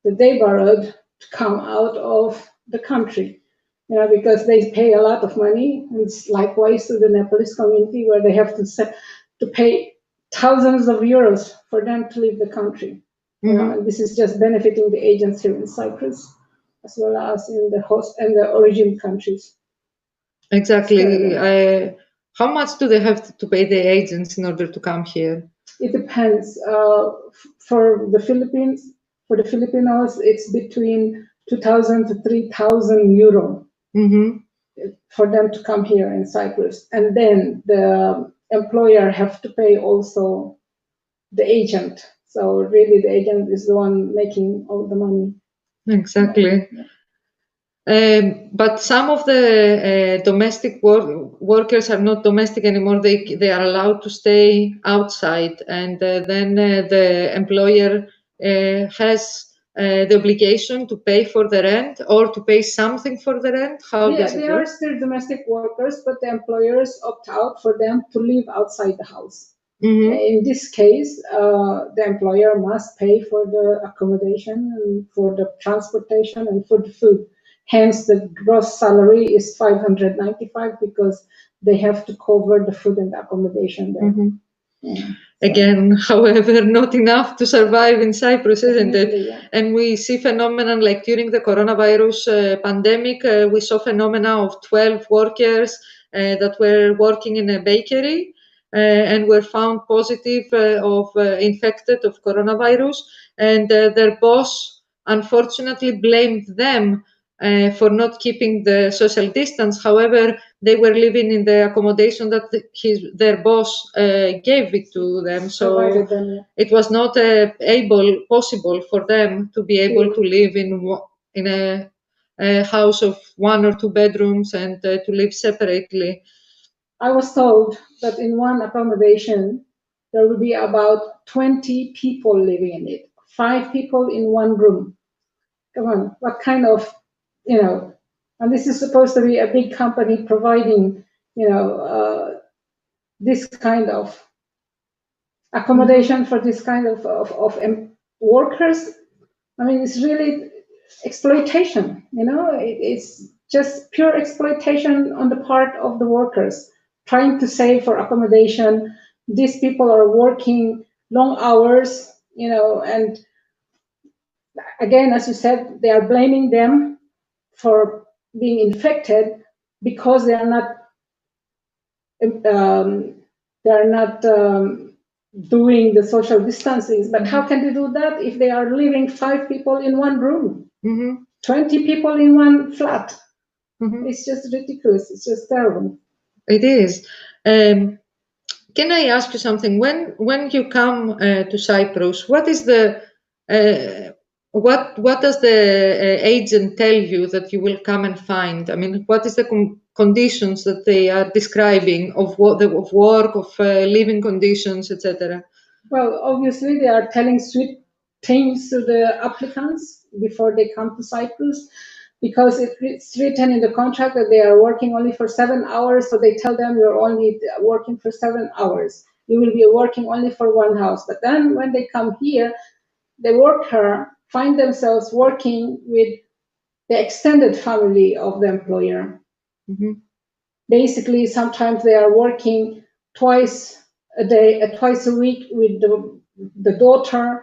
that they borrowed to come out of the country. You know, because they pay a lot of money. It's likewise to the Nepalese community, where they have to pay thousands of euros for them to leave the country. You know, and this is just benefiting the agents here in Cyprus, as well as in the host and the origin countries. Exactly. How much do they have to pay the agents in order to come here? It depends. For the Filipinos, it's between 2,000 to 3,000 euro for them to come here in Cyprus. And then the employer have to pay also the agent. So really the agent is the one making all the money. Exactly. But some of the domestic workers are not domestic anymore. They are allowed to stay outside, and then the employer has the obligation to pay for the rent or to pay something for the rent. How does it they work? are still domestic workers, but the employers opt out for them to live outside the house. In this case, the employer must pay for the accommodation and for the transportation and for the food. Hence, the gross salary is 595, because they have to cover the food and the accommodation there. Again, however, not enough to survive in Cyprus, isn't it? Yeah. And we see phenomena like during the coronavirus pandemic, we saw phenomena of 12 workers that were working in a bakery and were found positive infected of coronavirus, and their boss unfortunately blamed them for not keeping the social distance. However, they were living in the accommodation that their boss gave it to them. So it was not possible for them to be able to live in a house of 1 or 2 bedrooms and to live separately. I was told that in one accommodation, there will be about 20 people living in it, 5 people in one room. Come on, what kind of, you know, and this is supposed to be a big company providing, you know, this kind of accommodation for this kind of workers. I mean, it's really exploitation, you know, it's just pure exploitation on the part of the workers, trying to save for accommodation. These people are working long hours, you know, and again, as you said, they are blaming them for being infected because they are not doing the social distancing. But how can they do that if they are living 5 people in one room, 20 people in one flat? It's just ridiculous. It's just terrible. It is. Can I ask you something? When you come to Cyprus, what is the what does the agent tell you that you will come and find? I mean, what is the conditions that they are describing of work, of living conditions, etc.? Well, obviously, they are telling sweet things to the applicants before they come to Cyprus, because it's written in the contract that they are working only for 7 hours. So they tell them you're only working for 7 hours. You will be working only for one house. But then when they come here, the worker find themselves working with the extended family of the employer. Basically, sometimes they are working twice a week with the daughter,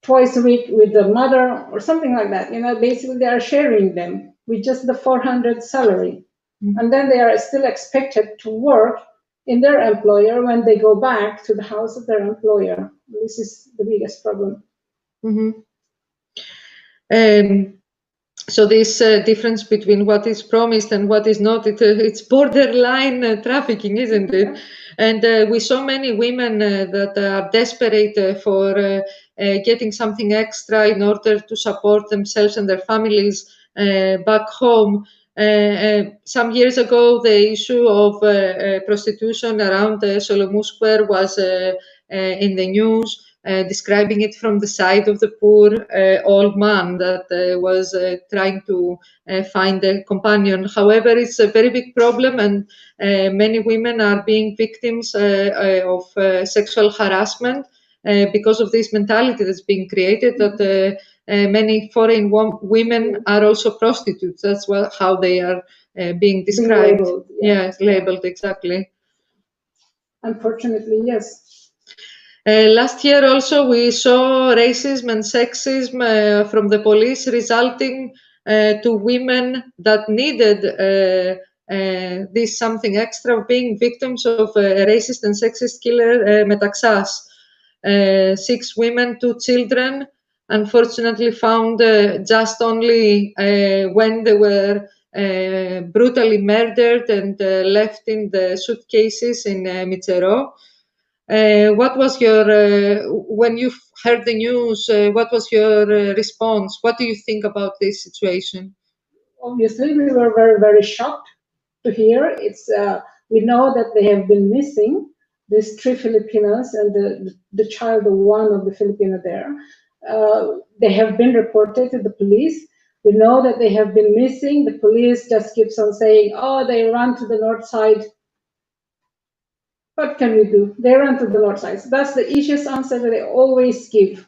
twice a week with the mother, or something like that. You know, basically they are sharing them with just the 400 salary. And then they are still expected to work in their employer when they go back to the house of their employer. This is the biggest problem. So this difference between what is promised and what is not, it's borderline trafficking, isn't it? And we saw many women that are desperate for getting something extra in order to support themselves and their families back home. Some years ago, the issue of prostitution around Solomon Square was in the news, describing it from the side of the poor old man that was trying to find a companion. However, it's a very big problem, and many women are being victims of sexual harassment because of this mentality that's being created that many foreign women are also prostitutes. That's how they are being described. Labeled, yes, labeled, exactly. Unfortunately, yes. Last year also we saw racism and sexism from the police resulting to women that needed this something extra of being victims of a racist and sexist killer, Metaxas. 6 women, 2 children, unfortunately found just only when they were brutally murdered and left in the suitcases in Mitsero. What was your, when you heard the news, what was your response? What do you think about this situation? Obviously, we were very, very shocked to hear. We know that they have been missing, these 3 Filipinos and the child of one of the Filipino there. They have been reported to the police. We know that they have been missing. The police just keeps on saying, oh, they ran to the north side. What can we do? They ran to the north side. So that's the easiest answer that they always give.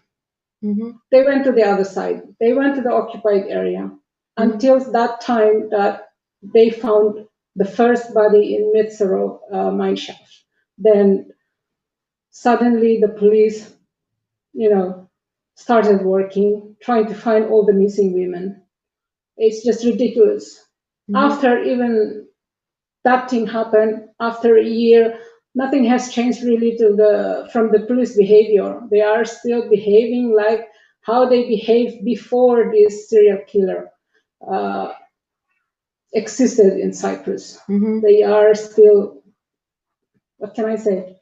Mm-hmm. They went to the other side. They went to the occupied area until that time that they found the first body in Mitsero mine shaft. Then suddenly the police, started working, trying to find all the missing women. It's just ridiculous. Mm-hmm. After even that thing happened, after a year, nothing has changed really from the police behavior. They are still behaving like how they behaved before this serial killer existed in Cyprus. Mm-hmm. They are still, what can I say?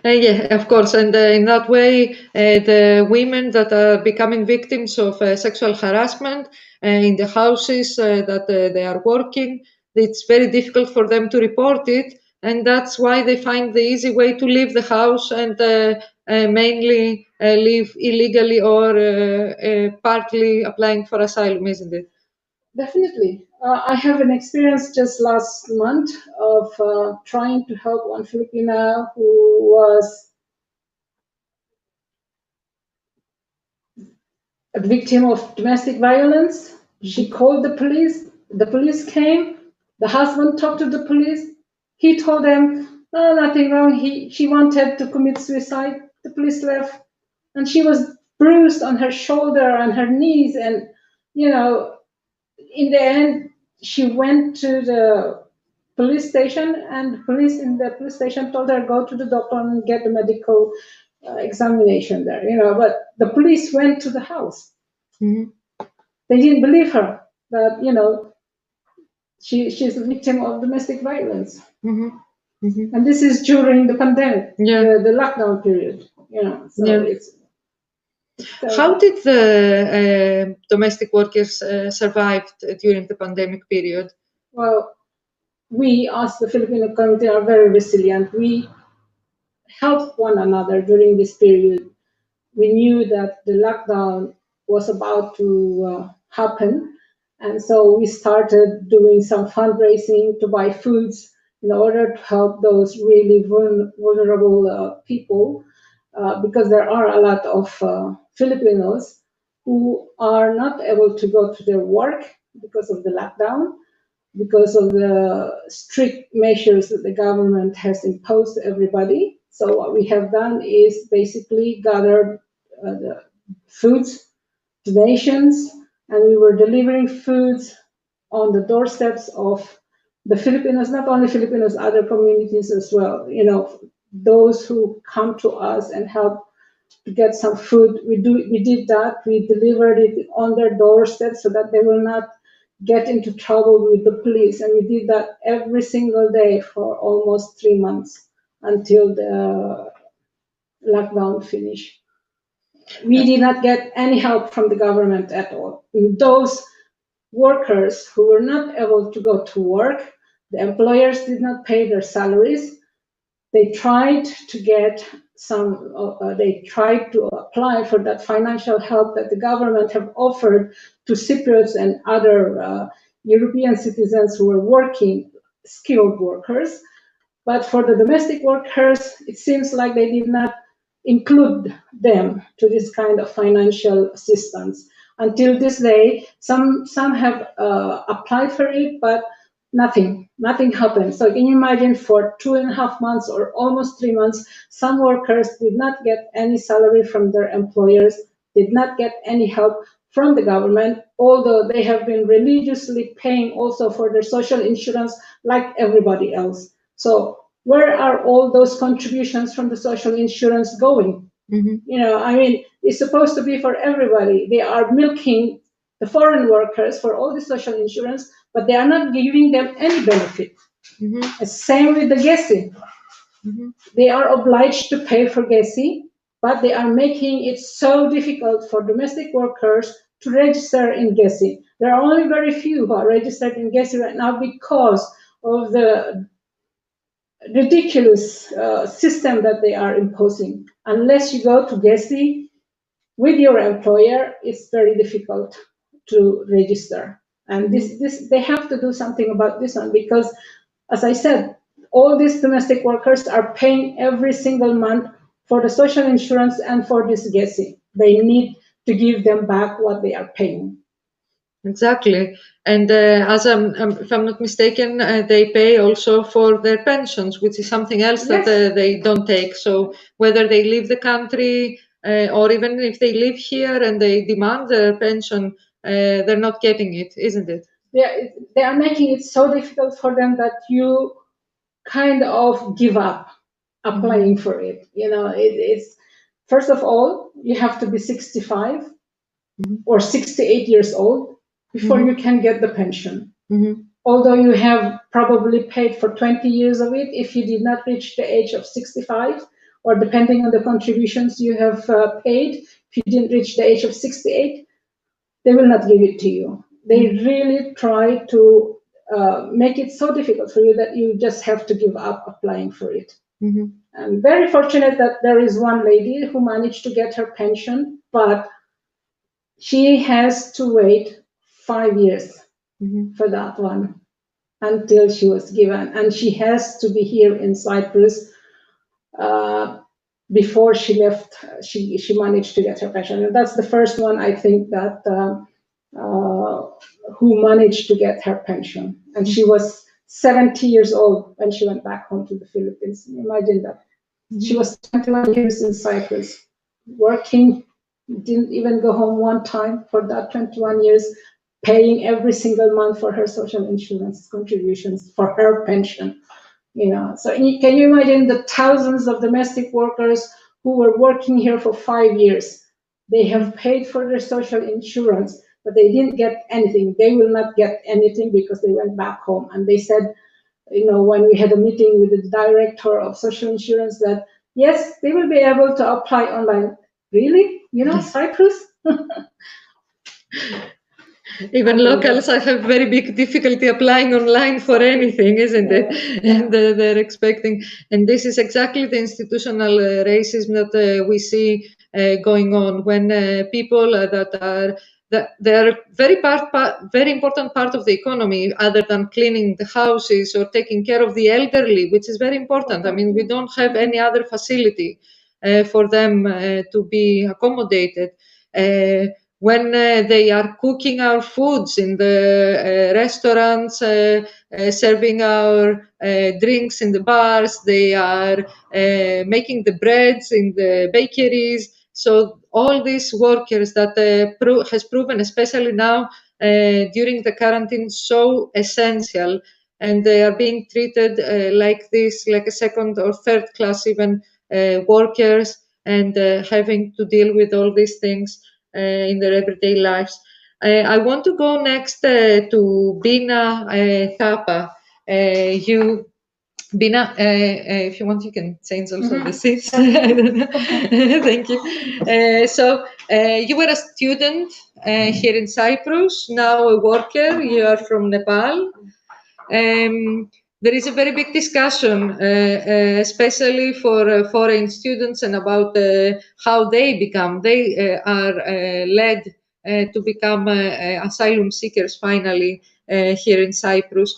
Yeah, of course. And in that way, the women that are becoming victims of sexual harassment in the houses that they are working, it's very difficult for them to report it. And that's why they find the easy way to leave the house and mainly live illegally or partly applying for asylum, isn't it? Definitely. I have an experience just last month of trying to help one Filipina who was a victim of domestic violence. Mm-hmm. She called the police. The police came. The husband talked to the police. He told them, "No, nothing wrong. She wanted to commit suicide." The police left, and she was bruised on her shoulder and her knees, and in the end, she went to the police station, and police in the police station told her, "Go to the doctor and get a medical examination there." But the police went to the house. Mm-hmm. They didn't believe her that she's a victim of domestic violence. Mm-hmm. Mm-hmm. And this is during the pandemic, the lockdown period. How did the domestic workers survive during the pandemic period? Well, we as the Filipino community are very resilient. We helped one another during this period. We knew that the lockdown was about to happen, and so we started doing some fundraising to buy foods in order to help those really vulnerable people, because there are a lot of Filipinos who are not able to go to their work because of the lockdown, because of the strict measures that the government has imposed to everybody. So what we have done is basically gathered the foods, donations, and we were delivering foods on the doorsteps of the Filipinos, not only Filipinos, other communities as well. Those who come to us and help to get some food, we did that. We delivered it on their doorsteps so that they will not get into trouble with the police, and we did that every single day for almost 3 months until the lockdown finished. We did not get any help from the government at all. Those workers who were not able to go to work. The employers did not pay their salaries. They tried to get they tried to apply for that financial help that the government have offered to Cypriots and other European citizens who were working, skilled workers. But for the domestic workers, it seems like they did not include them to this kind of financial assistance. Until this day, some have applied for it, but nothing happened. So can you imagine, for 2.5 months or almost 3 months, some workers did not get any salary from their employers, did not get any help from the government, although they have been religiously paying also for their social insurance like everybody else. So where are all those contributions from the social insurance going? You know, I mean, it's supposed to be for everybody. They are milking the foreign workers for all the social insurance, but they are not giving them any benefit. Same with the GESI. They are obliged to pay for GESI, but they are making it so difficult for domestic workers to register in GESI. There are only very few who are registered in GESI right now because of the ridiculous system that they are imposing. Unless you go to GESI with your employer, it's very difficult to register. And this they have to do something about this one, because, as I said, all these domestic workers are paying every single month for the social insurance and for this GESI. They need to give them back what they are paying. Exactly. And as if I'm not mistaken, they pay also for their pensions, which is something else that they don't take. So whether they leave the country or even if they live here and they demand their pension, they're not getting it, isn't it? They are making it so difficult for them that you kind of give up applying for it. You know, it's first of all, you have to be 65 or 68 years old before you can get the pension. Although you have probably paid for 20 years of it, if you did not reach the age of 65, or depending on the contributions you have paid, if you didn't reach the age of 68, they will not give it to you. They really try to make it so difficult for you that you just have to give up applying for it. I'm very fortunate that there is one lady who managed to get her pension, but she has to wait 5 years for that one until she was given. And she has to be here in Cyprus before she left. She managed to get her pension. And that's the first one, I think, that who managed to get her pension. And she was 70 years old when she went back home to the Philippines. Imagine that. She was 21 years in Cyprus, working, didn't even go home one time for that 21 years, paying every single month for her social insurance contributions, for her pension. You know, so can you imagine the thousands of domestic workers who were working here for 5 years? They have paid for their social insurance, but they didn't get anything. They will not get anything because they went back home. And they said, you know, when we had a meeting with the director of social insurance, that yes, they will be able to apply online. Really? You know, Cyprus? Even locals have very big difficulty applying online for anything, isn't it? And they're expecting, and this is exactly the institutional racism that we see going on when people they're very important part of the economy, other than cleaning the houses or taking care of the elderly, which is very important. I mean, we don't have any other facility for them to be accommodated. When they are cooking our foods in the restaurants, serving our drinks in the bars, they are making the breads in the bakeries. So all these workers that has proven, especially now during the quarantine, so essential, and they are being treated like this, like a second or third class even workers, and having to deal with all these things in their everyday lives. I want to go next to Bina Thapa. Bina, if you want, you can change also the seats. Thank you. So you were a student here in Cyprus, now a worker. You are from Nepal. There is a very big discussion, especially for foreign students, and about how they are led to become asylum seekers finally here in Cyprus.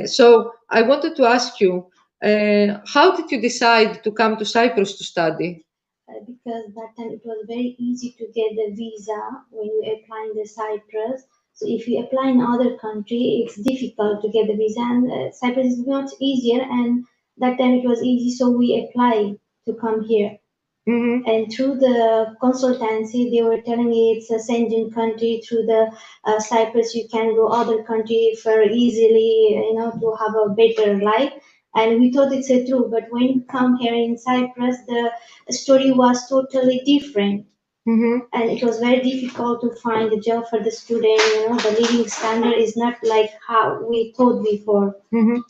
So I wanted to ask you, how did you decide to come to Cyprus to study? Because that time it was very easy to get the visa when you apply in the Cyprus. So if you apply in other country, it's difficult to get the visa, and Cyprus is much easier. And that time it was easy, so we applied to come here. Mm-hmm. And through the consultancy, they were telling me it's a Schengen country. Through the Cyprus, you can go other country for easily, to have a better life. And we thought it's true, but when you come here in Cyprus, the story was totally different. Mm-hmm. And it was very difficult to find a job for the student. The living standard is not like how we thought before. Mm-hmm.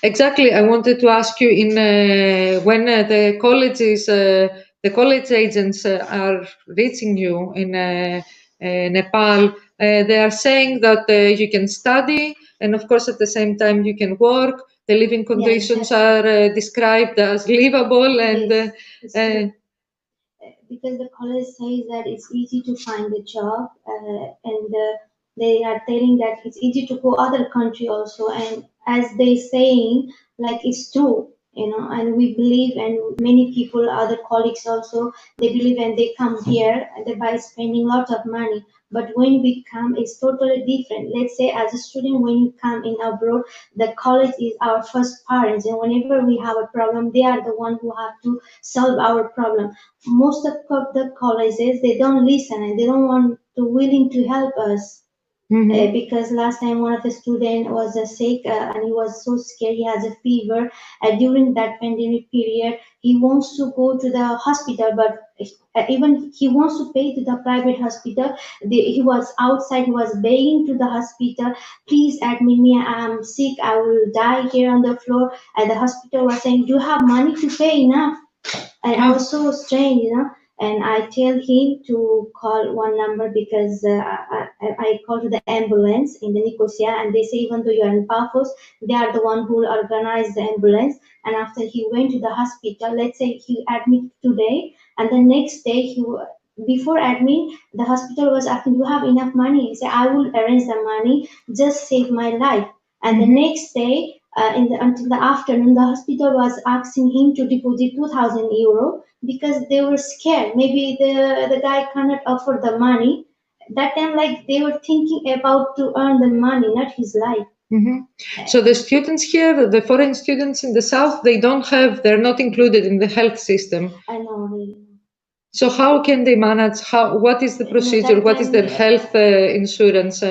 Exactly. I wanted to ask you, when the colleges, the college agents are reaching you in Nepal, they are saying that you can study, and of course at the same time you can work. The living conditions are described as livable, and Yes, because the college says that it's easy to find a job, and they are telling that it's easy to go other country also, and as they saying, like, it's true, and we believe, and many people, other colleagues also, they believe, and they come here and by spending lots of money. But when we come, it's totally different. Let's say as a student, when you come in abroad, the college is our first parents, and whenever we have a problem, they are the one who have to solve our problem. Most of the colleges, they don't listen, and they don't want to willing to help us. Mm-hmm. Because last time one of the students was sick, and he was so scared, he has a fever. During that pandemic period, he wants to go to the hospital, but even he wants to pay to the private hospital. He was outside, he was begging to the hospital, please admit me, I'm sick, I will die here on the floor. And the hospital was saying, do you have money to pay enough? And I was so strange, and I tell him to call one number, because I call to the ambulance in the Nicosia, and they say even though you are in Paphos, they are the one who will organize the ambulance. And after he went to the hospital, let's say he admitted today, and the next day before admit, the hospital was asking, do you have enough money? He said, I will arrange the money, just save my life. And the next day, until the afternoon, the hospital was asking him to deposit 2,000 euro, because they were scared. Maybe the guy cannot offer the money. That time, like, they were thinking about to earn the money, not his life. Mm-hmm. So the students here, the foreign students in the south, they're not included in the health system. I know. Really. So how can they manage? What is the procedure? What is their health insurance?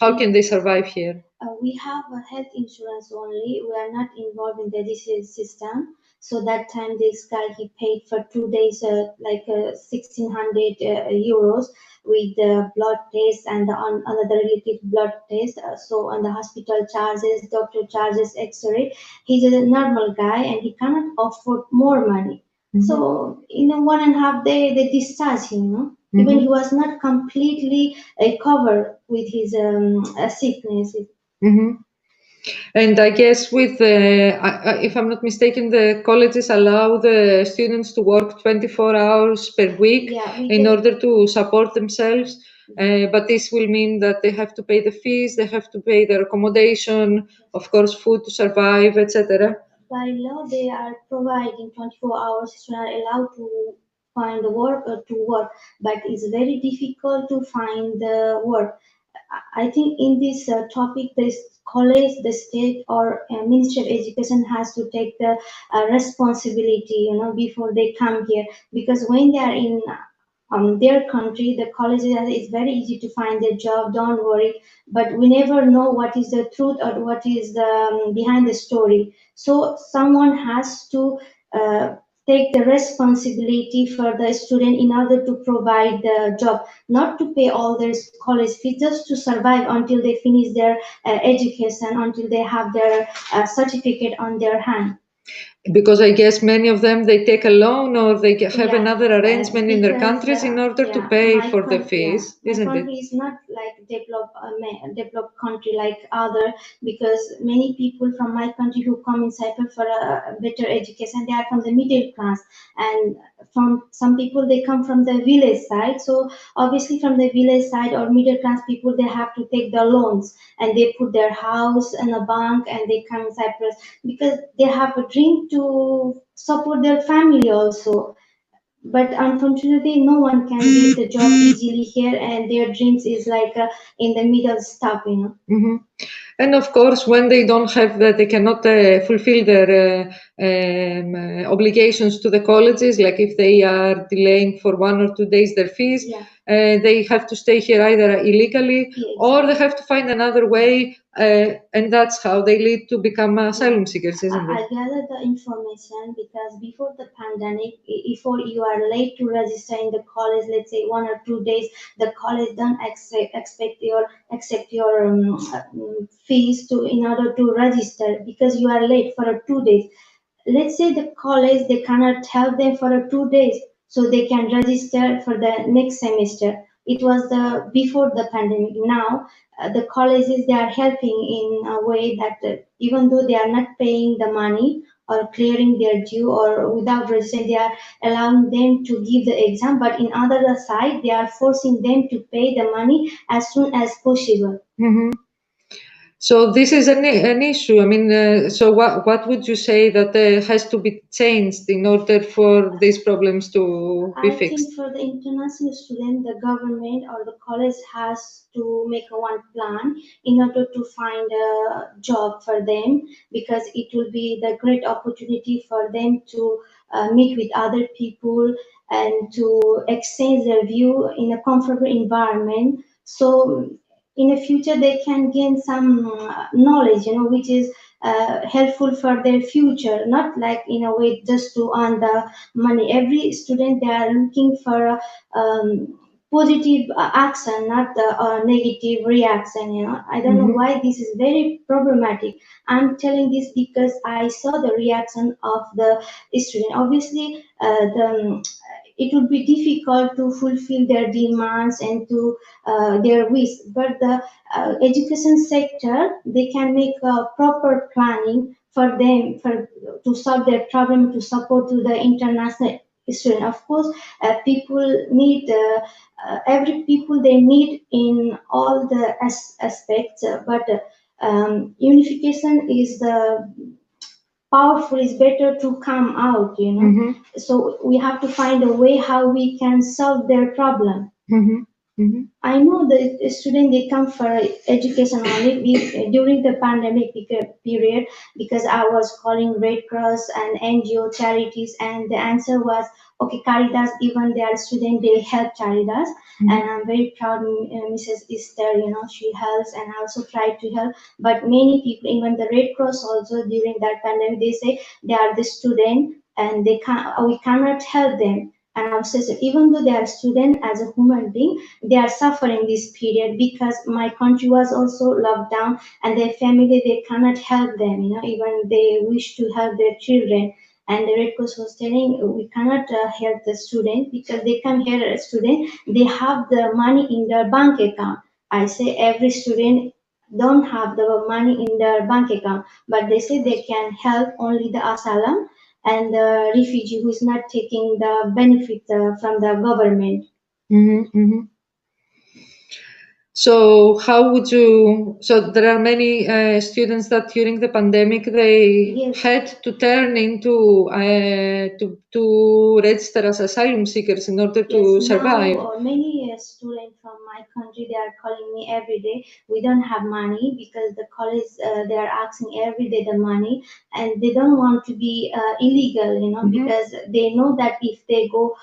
How can they survive here? We have a health insurance only. We are not involved in the disease system. So that time, this guy, he paid for 2 days, 1,600 euros with the blood test and another related blood test. So on the hospital charges, doctor charges, X-ray. He's a normal guy, and he cannot afford more money. Mm-hmm. So in 1.5 day, they discharge him. Mm-hmm. Even he was not completely covered with his sickness. Mm-hmm. And I guess if I'm not mistaken, the colleges allow the students to work 24 hours per week in order to support themselves. But this will mean that they have to pay the fees, they have to pay their accommodation, of course, food to survive, etc. By law, they are providing 24 hours. Students are allowed to find the work or to work, but it's very difficult to find the work. I think in this topic, this college, the state, or Ministry of Education has to take the responsibility, before they come here. Because when they are in their country, the colleges, it's very easy to find a job. Don't worry. But we never know what is the truth or what is the behind the story. So someone has to take the responsibility for the student in order to provide the job, not to pay all their college fees, just to survive until they finish their education, until they have their certificate on their hand. because I guess many of them, they take a loan or they have another arrangement in their because, countries in order to pay for the fees, isn't my country it? is not like developed country like other, because many people from my country who come in Cyprus for a better education, they are from the middle class, and from some people they come from the village side. So obviously from the village side or middle class people, they have to take the loans and they put their house in a bank and they come in Cyprus because they have a dream to support their family also. But unfortunately, no one can get the job easily here, and their dreams is like in the middle stop, you know. Mm-hmm. And of course, when they don't have that, they cannot fulfill their obligations to the colleges. Like if they are delaying for 1 or 2 days their fees, they have to stay here either illegally or they have to find another way, and that's how they lead to become asylum seekers, isn't it? I gathered the information because before the pandemic, before you are late to register in the college, let's say 1 or 2 days, the college don't accept your fees to in order to register because you are late for 2 days. Let's say the college, they cannot help them for 2 days, so they can register for the next semester. It was the before the pandemic. Now the colleges, they are helping in a way that even though they are not paying the money or clearing their due or without registering, they are allowing them to give the exam, but in other side they are forcing them to pay the money as soon as possible. Mm-hmm. So this is an issue. I mean, so what would you say that has to be changed in order for these problems to be fixed? I think for the international student, the government or the college has to make one plan in order to find a job for them, because it will be the great opportunity for them to meet with other people and to exchange their view in a comfortable environment. So in the future they can gain some knowledge, which is helpful for their future, not like in a way just to earn the money. Every student, they are looking for a positive action, not the negative reaction. I don't know why this is very problematic. I'm telling this because I saw the reaction of the student. Obviously, it would be difficult to fulfill their demands and to their wish, but the education sector, they can make a proper planning for them to solve their problem, to support to the international student. Of course, people need every people they need in all the aspects, but unification is the powerful, is better to come out. So we have to find a way how we can solve their problem. I know the student, they come for education only during the pandemic period, because I was calling Red Cross and NGO charities, and the answer was okay, Caritas, even their student, they help Caritas. And I'm very proud Mrs. Ester, she helps, and I also try to help. But many people, even the Red Cross also during that pandemic, they say they are the student and we cannot help them. And I say, so even though they are student, as a human being, they are suffering this period because my country was also locked down, and their family, they cannot help them, even they wish to help their children. And the Red Cross was telling, we cannot help the student because they come here as student, they have the money in their bank account. I say every student don't have the money in their bank account, but they say they can help only the asylum and the refugee who is not taking the benefit from the government. So how would you? So there are many students that during the pandemic they had to turn into to register as asylum seekers in order to survive. Now, many students from my country, they are calling me every day. We don't have money because the college, they are asking every day the money, and they don't want to be illegal, because they know that if they go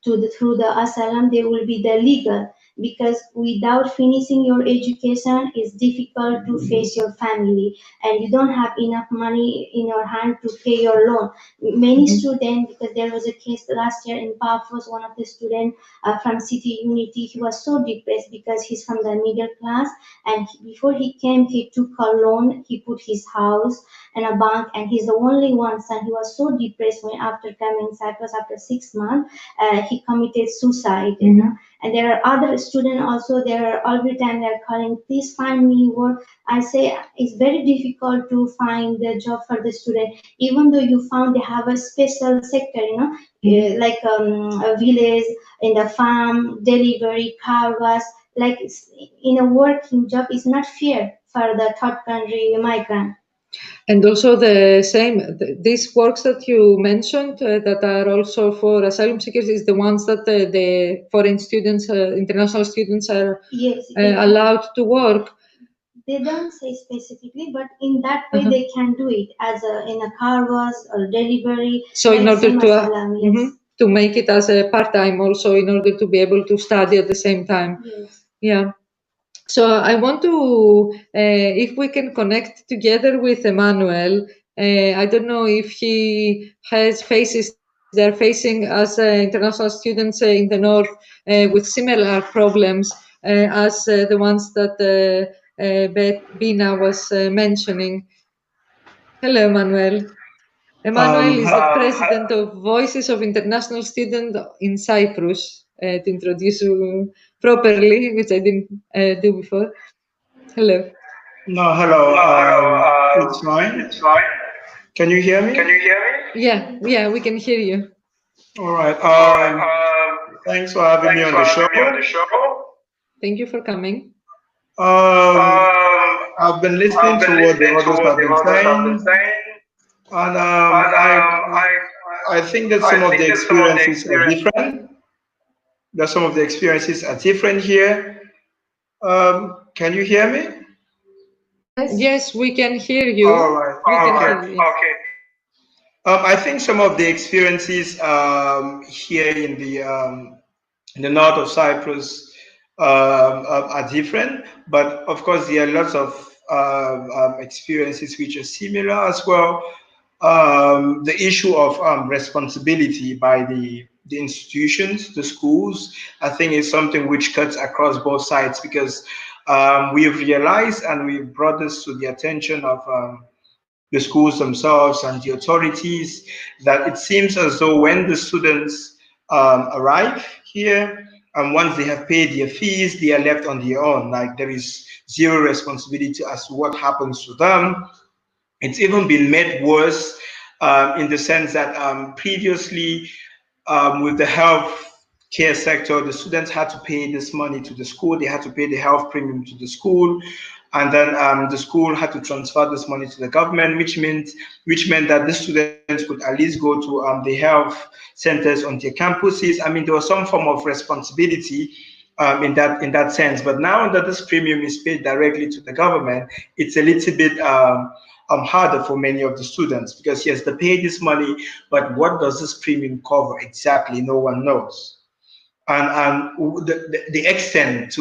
through the asylum, they will be the legal. because without finishing your education, it's difficult to face your family, and you don't have enough money in your hand to pay your loan. Many students, because there was a case last year in Paphos, one of the students from City Unity, he was so depressed because he's from the middle class, and before he came, he took a loan, he put his house in a bank, and he's the only one son. He was so depressed when after coming Cyprus after 6 months, he committed suicide, you know. And there are other students also, there every time they're calling, please find me work. I say it's very difficult to find the job for the student, even though you found they have a special sector, you know, like a village, in the farm, delivery, car wash, like in a working job is not fair for the third country migrant. And also the same, these works that you mentioned that are also for asylum seekers is the ones that the foreign students, international students are allowed to work. They don't say specifically, but in that way they can do it as in a car wash or delivery. So like in order to asylum, yes. To make it as a part-time also, in order to be able to study at the same time. Yes. Yeah. So I want to, if we can connect together with Emmanuel. I don't know if he has faces they're facing as international students in the north with similar problems as the ones that Bina was mentioning. Hello, Emmanuel. Emmanuel is the president of Voices of International Students in Cyprus, to introduce you properly, which I didn't do before. Hello. No, hello. It's fine. It's fine. Can you hear me? Yeah, we can hear you. All right. Thanks for having me on the show. Thank you for coming. I've been listening to what the others have been saying, and I think that some of the experiences are different. That some of the experiences are different here. Can you hear me? Yes, we can hear you. All right. Okay. I think some of the experiences here in the north of Cyprus are different, but of course there are lots of experiences which are similar as well. The issue of responsibility by the institutions, the schools, I think is something which cuts across both sides, because we've realized and we've brought this to the attention of the schools themselves and the authorities, that it seems as though when the students arrive here, and once they have paid their fees, they are left on their own. Like there is zero responsibility as to what happens to them. It's even been made worse in the sense that previously with the health care sector, the students had to pay this money to the school. They had to pay the health premium to the school. And then the school had to transfer this money to the government, which meant that the students could at least go to the health centers on their campuses. I mean, there was some form of responsibility in that sense. But now that this premium is paid directly to the government, it's a little bit harder for many of the students, because yes, they pay this money, but what does this premium cover exactly? No one knows. And the extent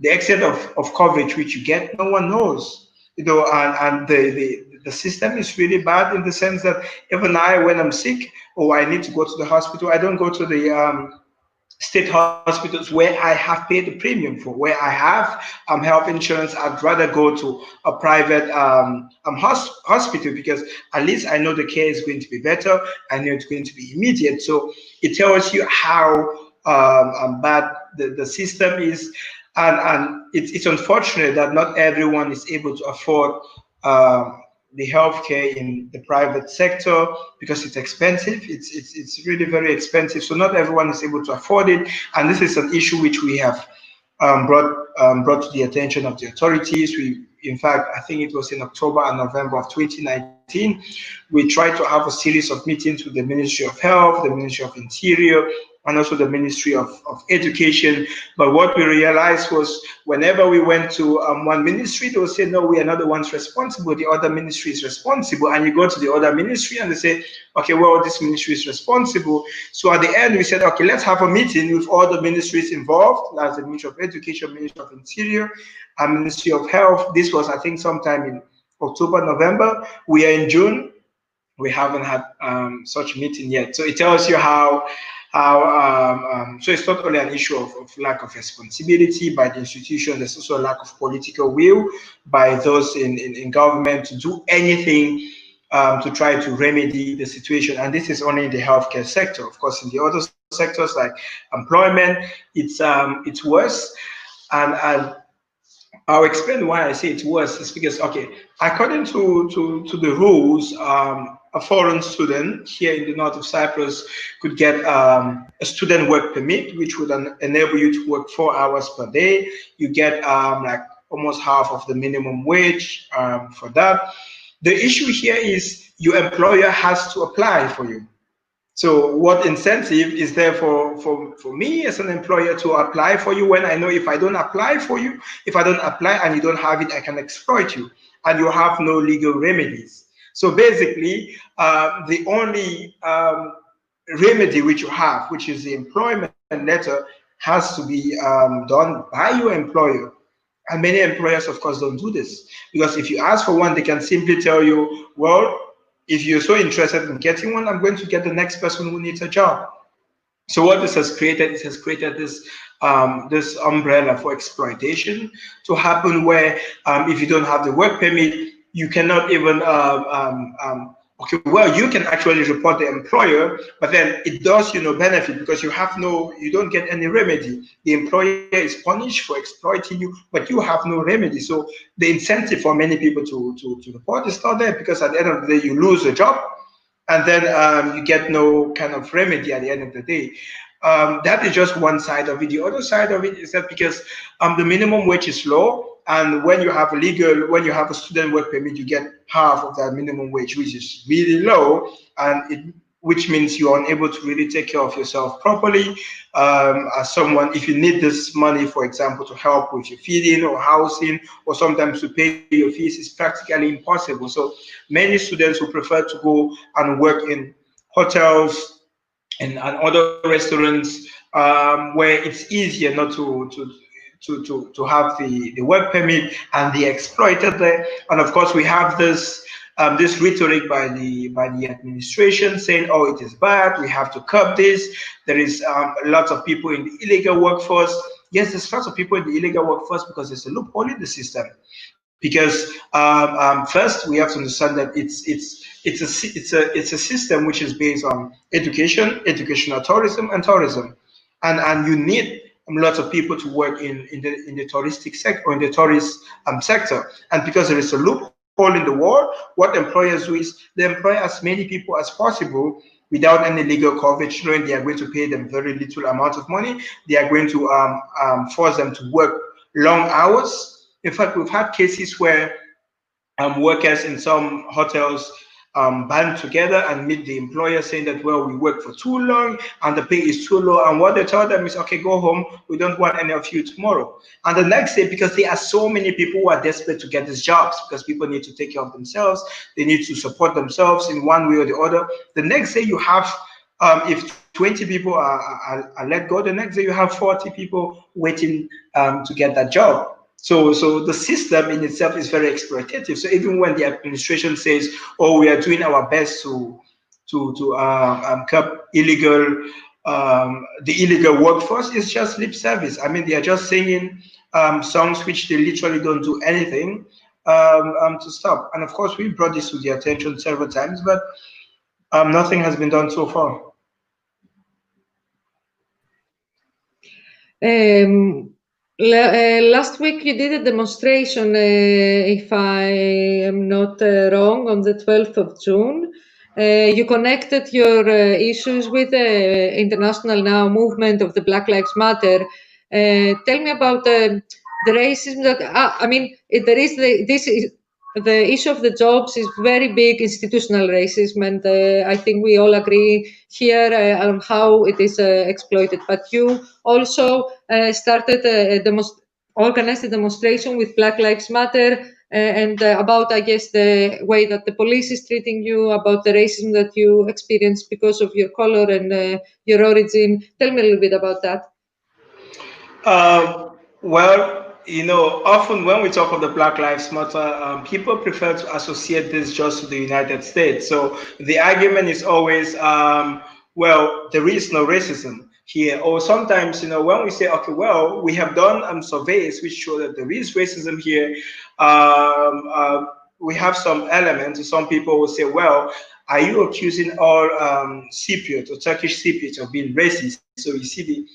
the extent of coverage which you get, no one knows, you know. And the system is really bad in the sense that even when I'm sick or I need to go to the hospital, I don't go to the state hospitals where I have paid the premium for, where I have health insurance. I'd rather go to a private hospital, because at least I know the care is going to be better. I know it's going to be immediate. So it tells you how bad the system is. And it's unfortunate that not everyone is able to afford the healthcare in the private sector, because it's expensive. It's really very expensive. So not everyone is able to afford it, and this is an issue which we have brought to the attention of the authorities. In fact, I think it was in October and November of 2019, we tried to have a series of meetings with the Ministry of Health, the Ministry of Interior, and also the Ministry of Education. But what we realized was whenever we went to one ministry, they would say, no, we are not the ones responsible. The other ministry is responsible. And you go to the other ministry and they say, okay, well, this ministry is responsible. So at the end, we said, okay, let's have a meeting with all the ministries involved. That's the Ministry of Education, Ministry of Interior, and Ministry of Health. This was, I think, sometime in October, November. We are in June. We haven't had such a meeting yet. So it tells you how so it's not only an issue of lack of responsibility by the institution, there's also a lack of political will by those in government to do anything to try to remedy the situation. And this is only in the healthcare sector. Of course, in the other sectors like employment, it's worse. And I'll explain why I say it's worse. It's because, okay, according to the rules, a foreign student here in the north of Cyprus could get a student work permit, which would enable you to work 4 hours per day. You get like almost half of the minimum wage for that. The issue here is your employer has to apply for you. So what incentive is there for me as an employer to apply for you when I know if I don't apply for you, if I don't apply and you don't have it, I can exploit you and you have no legal remedies. So basically, the only remedy which you have, which is the employment letter, has to be done by your employer. And many employers, of course, don't do this. Because if you ask for one, they can simply tell you, well, if you're so interested in getting one, I'm going to get the next person who needs a job. So what this has created, it has created this this umbrella for exploitation to happen where if you don't have the work permit, you cannot even okay, well, you can actually report the employer, but then it does you no benefit because you don't get any remedy. The employer is punished for exploiting you, but you have no remedy. So the incentive for many people to report is not there, because at the end of the day, you lose a job, and then you get no kind of remedy at the end of the day. That is just one side of it. The other side of it is that because the minimum wage is low, and when you have a student work permit, you get half of that minimum wage, which is really low, and which means you're unable to really take care of yourself properly. As someone, if you need this money, for example, to help with your feeding or housing, or sometimes to pay your fees, is practically impossible. So many students will prefer to go and work in hotels and other restaurants where it's easier not to have the work permit, and they exploited there. And of course, we have this this rhetoric by the administration saying, "Oh, it is bad. We have to curb this." There is lots of people in the illegal workforce. Yes, there's lots of people in the illegal workforce because there's a loophole in the system. Because first, we have to understand that it's a system which is based on education, educational tourism, and tourism, and you need lots of people to work in the touristic sector, or in the tourist sector. And because there is a loophole in the wall, what employers do is they employ as many people as possible without any legal coverage, knowing they are going to pay them very little amount of money. They are going to force them to work long hours. In fact, we've had cases where workers in some hotels band together and meet the employer saying that, well, we work for too long and the pay is too low. And what they tell them is, okay, go home. We don't want any of you tomorrow. And the next day, because there are so many people who are desperate to get these jobs, because people need to take care of themselves, they need to support themselves in one way or the other. The next day you have, if 20 people are let go, the next day you have 40 people waiting to get that job. So the system in itself is very exploitative. So even when the administration says, "Oh, we are doing our best to curb the illegal workforce," it's just lip service. I mean, they are just singing songs which they literally don't do anything to stop. And of course, we brought this to the attention several times, but nothing has been done so far. Last week you did a demonstration, if I am not wrong, on the 12th of June. You connected your issues with the international now movement of the Black Lives Matter. Tell me about the racism that, I mean, there is the issue of the jobs is very big institutional racism, and I think we all agree here on how it is exploited. But you also started organized a demonstration with Black Lives Matter and about, I guess, the way that the police is treating you, about the racism that you experience because of your color and your origin. Tell me a little bit about that. Well, often when we talk of the Black Lives Matter, people prefer to associate this just to the United States. So the argument is always, well, there is no racism here. Or sometimes, when we say, okay, well, we have done surveys which show that there is racism here, we have some elements. Some people will say, well, are you accusing all Cypriots or Turkish Cypriots of being racist? So you see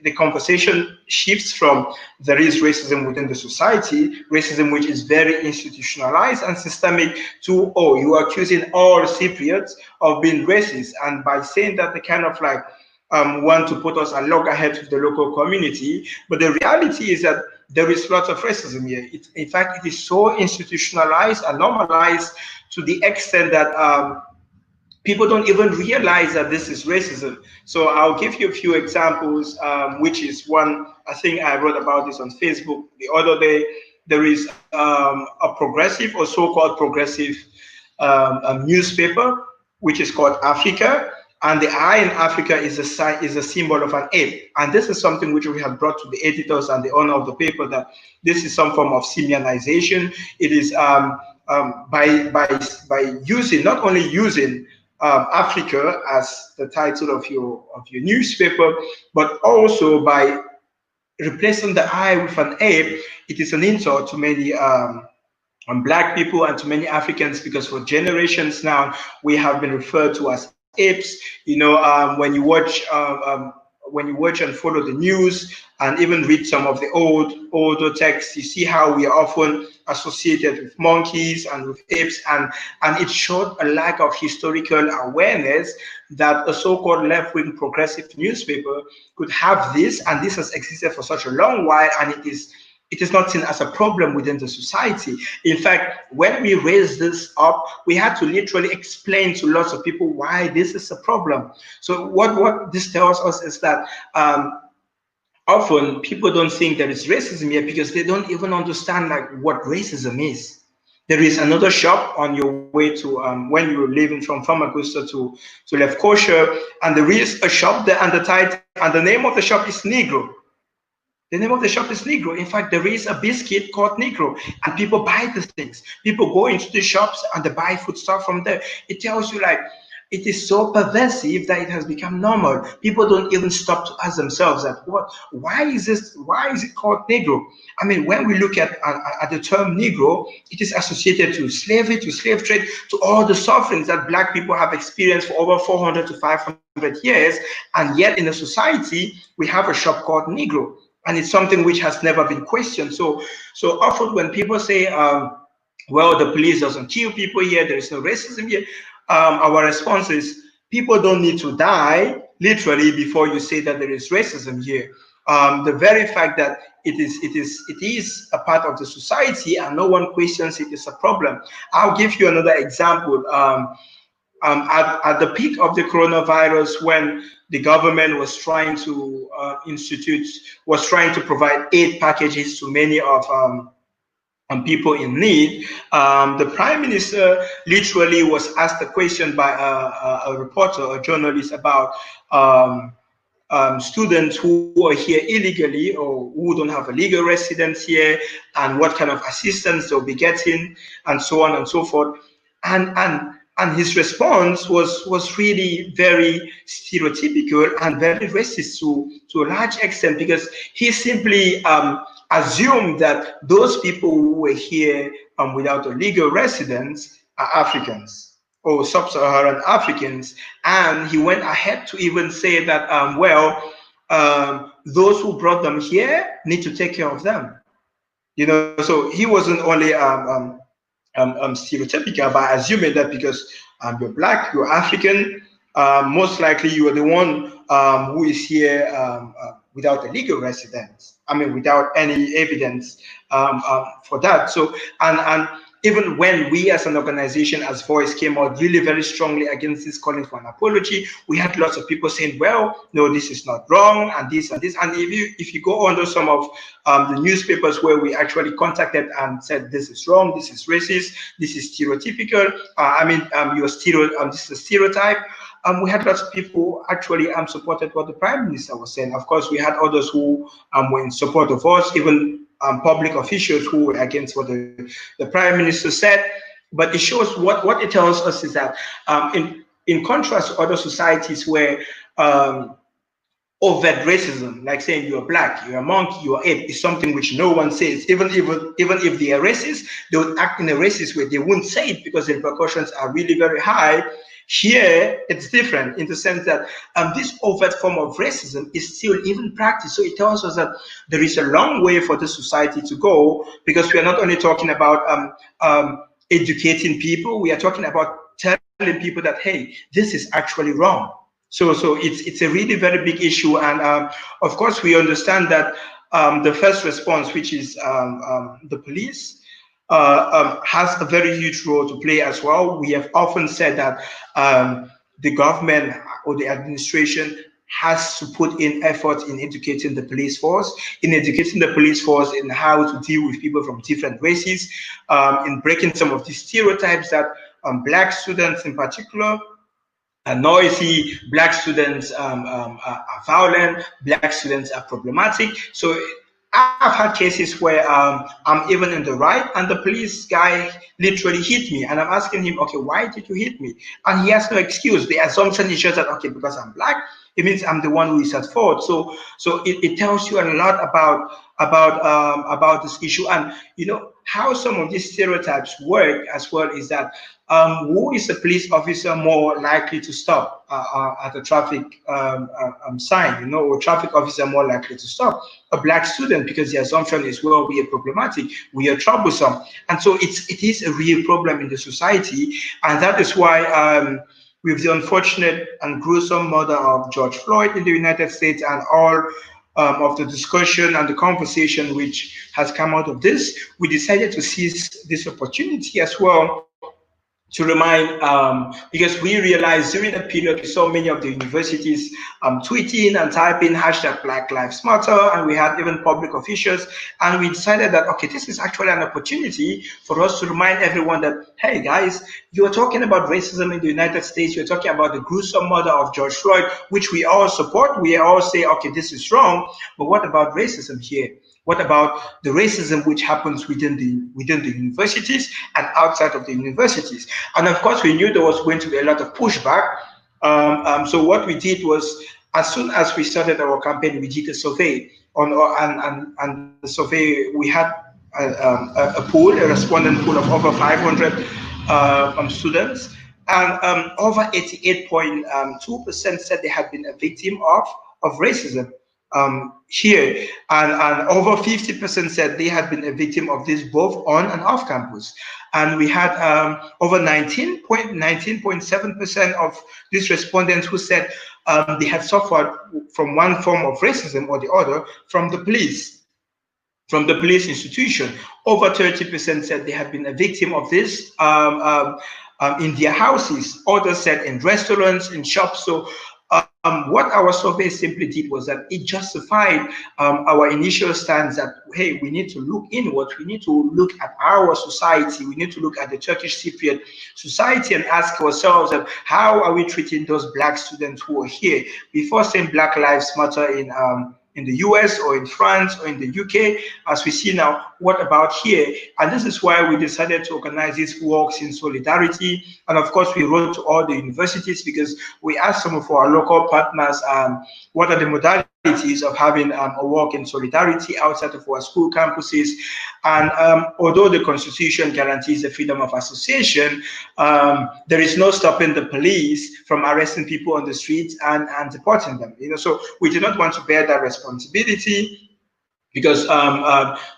the conversation shifts from there is racism within the society, racism which is very institutionalized and systemic, to, oh, you are accusing all Cypriots of being racist. And by saying that, they kind of like want to put us a loggerhead with the local community. But the reality is that there is lots of racism here. In fact, it is so institutionalized and normalized to the extent that people don't even realize that this is racism. So I'll give you a few examples, which is one, I think I wrote about this on Facebook the other day. There is a progressive or so-called progressive newspaper, which is called Africa. And the eye in Africa is a symbol of an ape. And this is something which we have brought to the editors and the owner of the paper, that this is some form of simianization. It is by using, not only using Africa as the title of your newspaper, but also by replacing the eye with an ape. It is an insult to many Black people and to many Africans, because for generations now we have been referred to as apes. When you watch and follow the news and even read some of the older texts, you see how we are often associated with monkeys and with apes, and it showed a lack of historical awareness that a so-called left-wing progressive newspaper could have this, and this has existed for such a long while, and it is not seen as a problem within the society. In fact, when we raised this up, we had to literally explain to lots of people why this is a problem. So what this tells us is that often people don't think there is racism here because they don't even understand what racism is. There is another shop on your way to when you're leaving from Famagusta to Lefkosia, and there is a shop there, and the name of the shop is Negro. The name of the shop is Negro. In fact, there is a biscuit called Negro, and people buy these things. People go into the shops and they buy food stuff from there. It tells you it is so pervasive that it has become normal. People don't even stop to ask themselves why is it called Negro? I mean, when we look at the term Negro, it is associated to slavery, to slave trade, to all the sufferings that Black people have experienced for over 400 to 500 years. And yet in a society, we have a shop called Negro. And it's something which has never been questioned. So often when people say, well, the police doesn't kill people here, there is no racism here, our response is, people don't need to die, literally, before you say that there is racism here. The very fact that it is a part of the society and no one questions it is a problem. I'll give you another example. At the peak of the coronavirus, when the government was trying to provide aid packages to many of people in need, the Prime Minister literally was asked a question by a reporter, a journalist, about students who are here illegally or who don't have a legal residence here, and what kind of assistance they'll be getting, and so on and so forth. And his response was really very stereotypical and very racist to a large extent, because he simply assumed that those people who were here without a legal residence are Africans or sub-Saharan Africans. And he went ahead to even say that, those who brought them here need to take care of them. So he wasn't only stereotypical by assuming that because you're Black, you're African, most likely you are the one who is here without a legal residence. I mean, without any evidence for that. So, and even when we as an organization, as VOIS, came out really very strongly against this, calling for an apology, we had lots of people saying, well, no, this is not wrong, and this and this. And if you go under some of the newspapers where we actually contacted and said, this is wrong, this is racist, this is stereotypical, this is a stereotype, we had lots of people actually supported what the Prime Minister was saying. Of course, we had others who were in support of us, even public officials who were against what the Prime Minister said. But it shows what it tells us is that in contrast to other societies where overt racism, like saying you're black, you're a monkey, you're ape, is something which no one says. Even if they are racist, they would act in a racist way. They wouldn't say it because the repercussions are really very high. Here, it's different in the sense that this overt form of racism is still even practiced. So it tells us that there is a long way for the society to go, because we are not only talking about educating people, we are talking about telling people that, hey, this is actually wrong. So it's a really very big issue. And of course, we understand that the first response, which is the police, has a very huge role to play as well. We have often said that the government or the administration has to put in effort in educating the police force, in how to deal with people from different races, in breaking some of the stereotypes that black students in particular are noisy, black students are violent, black students are problematic. So I've had cases where I'm even in the right and the police guy literally hit me, and I'm asking him, okay, why did you hit me? And he has no excuse. The assumption is just that, okay, because I'm black, it means I'm the one who is at fault. So it tells you a lot about this issue. And you know how some of these stereotypes work as well is that who is a police officer more likely to stop at a traffic sign, or traffic officer more likely to stop? A black student, because the assumption is, well, we are problematic, we are troublesome. And so it is a real problem in the society. And that is why with the unfortunate and gruesome murder of George Floyd in the United States, and all of the discussion and the conversation which has come out of this, we decided to seize this opportunity as well to remind, because we realized during that period, we saw many of the universities tweeting and typing hashtag Black Lives Matter, and we had even public officials, and we decided that, okay, this is actually an opportunity for us to remind everyone that, hey guys, you're talking about racism in the United States, you're talking about the gruesome murder of George Floyd, which we all support, we all say, okay, this is wrong, but what about racism here? What about the racism which happens within the universities and outside of the universities? And of course, we knew there was going to be a lot of pushback. So what we did was, as soon as we started our campaign, we did a survey and the survey, we had a respondent pool of over 500 students, and over 88.2% said they had been a victim of racism. Here, and over 50% said they had been a victim of this both on and off campus. And we had over 19.7% of these respondents who said they had suffered from one form of racism or the other from the police institution. Over 30% said they had been a victim of this in their houses. Others said in restaurants, in shops. So what our survey simply did was that it justified our initial stance that, hey, we need to look inward, we need to look at our society, we need to look at the Turkish Cypriot society and ask ourselves that how are we treating those black students who are here? Before saying Black Lives Matter in the US or in France or in the UK, as we see now, what about here? And this is why we decided to organize these walks in solidarity. And of course, we wrote to all the universities because we asked some of our local partners, what are the modalities of having a walk in solidarity outside of our school campuses. And although the Constitution guarantees the freedom of association, there is no stopping the police from arresting people on the streets and deporting them. So we do not want to bear that responsibility, because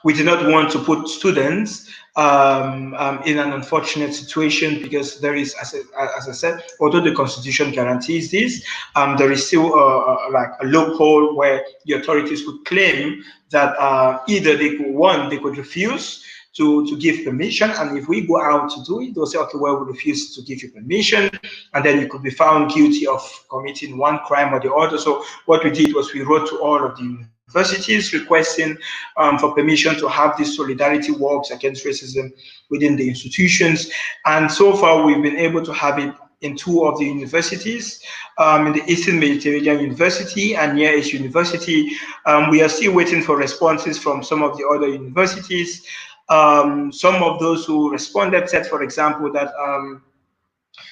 we do not want to put students in an unfortunate situation, because there is, as I said, although the Constitution guarantees this, there is still like a loophole where the authorities would claim that either they could refuse to give permission. And if we go out to do it, they'll say, okay, well, we refuse to give you permission. And then you could be found guilty of committing one crime or the other. So what we did was we wrote to all of the universities requesting for permission to have these solidarity walks against racism within the institutions. And so far, we've been able to have it in 2 of the universities, in the Eastern Mediterranean University and Near East University. We are still waiting for responses from some of the other universities. Some of those who responded said, for example, that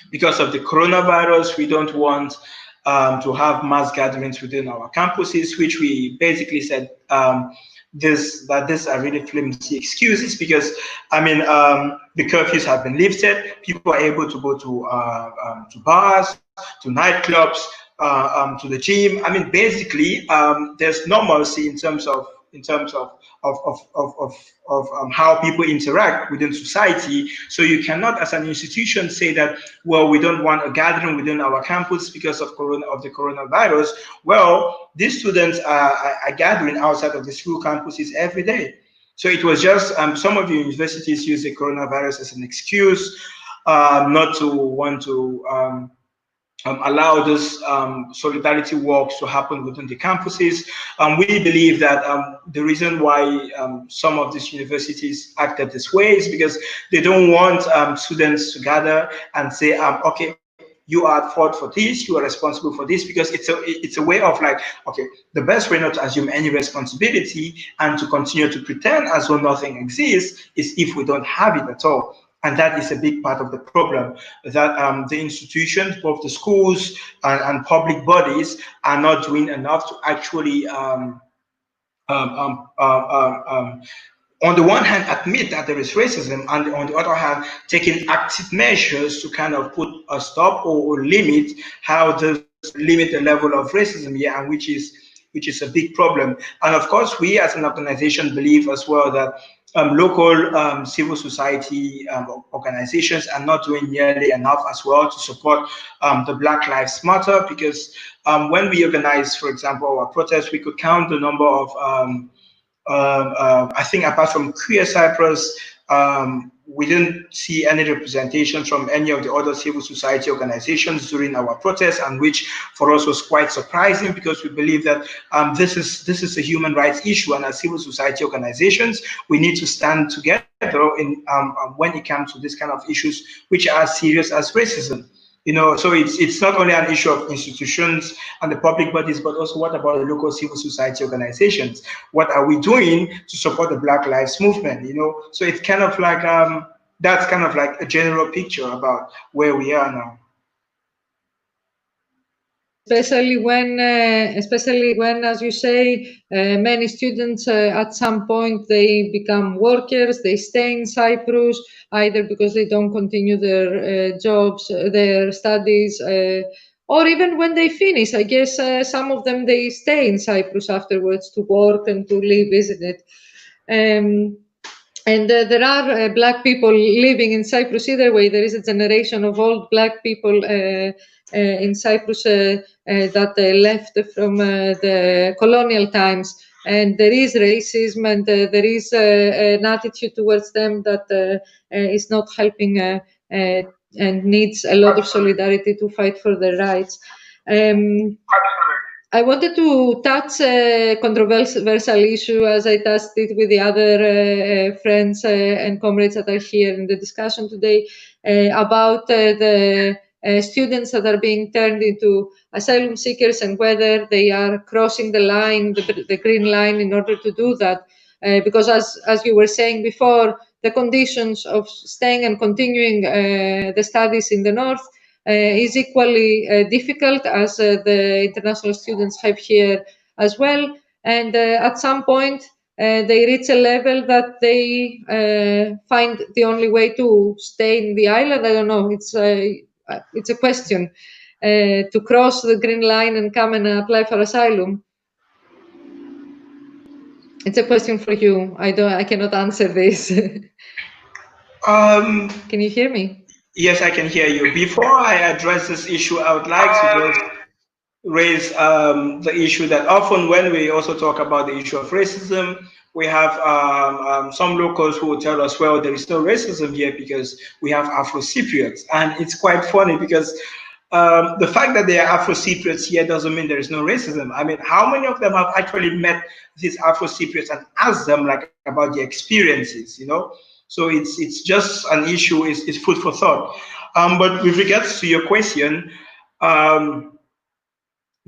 because of the coronavirus, we don't want to have mass gatherings within our campuses, which we basically said these are really flimsy excuses, because I mean the curfews have been lifted, people are able to go to bars, to nightclubs, to the gym. I mean, basically there's normalcy in terms of how people interact within society. So you cannot, as an institution, say that, well, we don't want a gathering within our campus because of the coronavirus. Well, these students are gathering outside of the school campuses every day. So it was just some of the universities use the coronavirus as an excuse not to want to allow those solidarity walks to happen within the campuses. We believe that the reason why some of these universities acted this way is because they don't want students to gather and say, okay, you are at fault for this, you are responsible for this, because it's a way of like, okay, the best way not to assume any responsibility and to continue to pretend as though nothing exists is if we don't have it at all. And that is a big part of the problem, that the institutions, both the schools and public bodies, are not doing enough to actually, on the one hand, admit that there is racism, and on the other hand, taking active measures to kind of put a stop or limit limit the level of racism here, and which is a big problem. And of course, we as an organization believe as well that local civil society organizations are not doing nearly enough as well to support the Black Lives Matter, because when we organize, for example, our protests, we could count the number of, I think apart from Queer Cyprus, we didn't see any representation from any of the other civil society organizations during our protests, and which for us was quite surprising, because we believe that this is a human rights issue, and as civil society organizations, we need to stand together in when it comes to this kind of issues, which are as serious as racism. You know, so it's not only an issue of institutions and the public bodies, but also what about the local civil society organizations? What are we doing to support the Black Lives Movement? You know, so it's kind of like that's kind of like a general picture about where we are now. Especially when, as you say, many students at some point they become workers, they stay in Cyprus, either because they don't continue their jobs, their studies, or even when they finish. I guess some of them, they stay in Cyprus afterwards to work and to live, isn't it? And there are Black people living in Cyprus either way. There is a generation of old Black people in Cyprus that left from the colonial times, and there is racism, and there is an attitude towards them that is not helping and needs a lot of solidarity to fight for their rights. I wanted to touch a controversial issue, as I touched it with the other friends and comrades that are here in the discussion today, about the students that are being turned into asylum seekers, and whether they are crossing the line, the green line, in order to do that. Because as you were saying before, the conditions of staying and continuing the studies in the north is equally difficult as the international students have here as well. And at some point, they reach a level that they find the only way to stay in the island. I don't know, it's a question, to cross the green line and come and apply for asylum. It's a question for you. I cannot answer this. Can you hear me? Yes, I can hear you. Before I address this issue, I would like to just raise the issue that often when we also talk about the issue of racism, we have some locals who will tell us, well, there is no racism here because we have Afro-Cypriots. And it's quite funny because the fact that there are Afro-Cypriots here doesn't mean there is no racism. I mean, how many of them have actually met these Afro-Cypriots and asked them like about their experiences, you know? So it's just an issue, it's food for thought. But with regards to your question,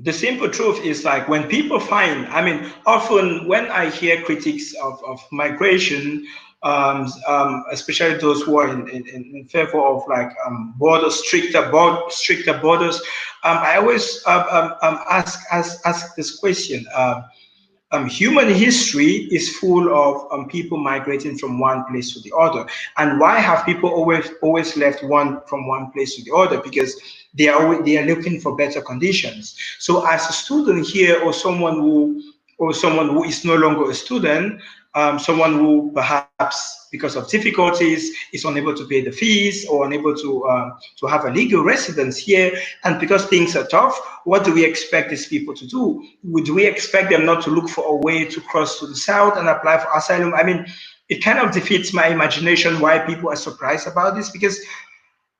the simple truth is like when people find, I mean, often when I hear critics of migration, especially those who are in favor of like stricter borders, I always ask this question. Human history is full of people migrating from one place to the other. And why have people always left from one place to the other? Because they are looking for better conditions. So as a student here, or someone who is no longer a student, someone who perhaps because of difficulties is unable to pay the fees or unable to have a legal residence here, and because things are tough, what do we expect these people to do? Would we expect them not to look for a way to cross to the south and apply for asylum? I mean, it kind of defeats my imagination why people are surprised about this, because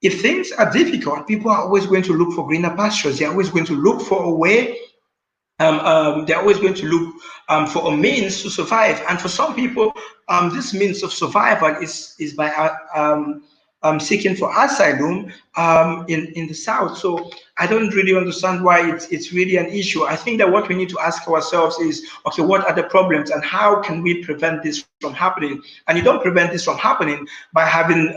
if things are difficult, people are always going to look for greener pastures. They're always going to look for a way. They're always going to look for a means to survive. And for some people, this means of survival is by seeking for asylum in the south. So I don't really understand why it's really an issue. I think that what we need to ask ourselves is, okay, what are the problems and how can we prevent this from happening? And you don't prevent this from happening by having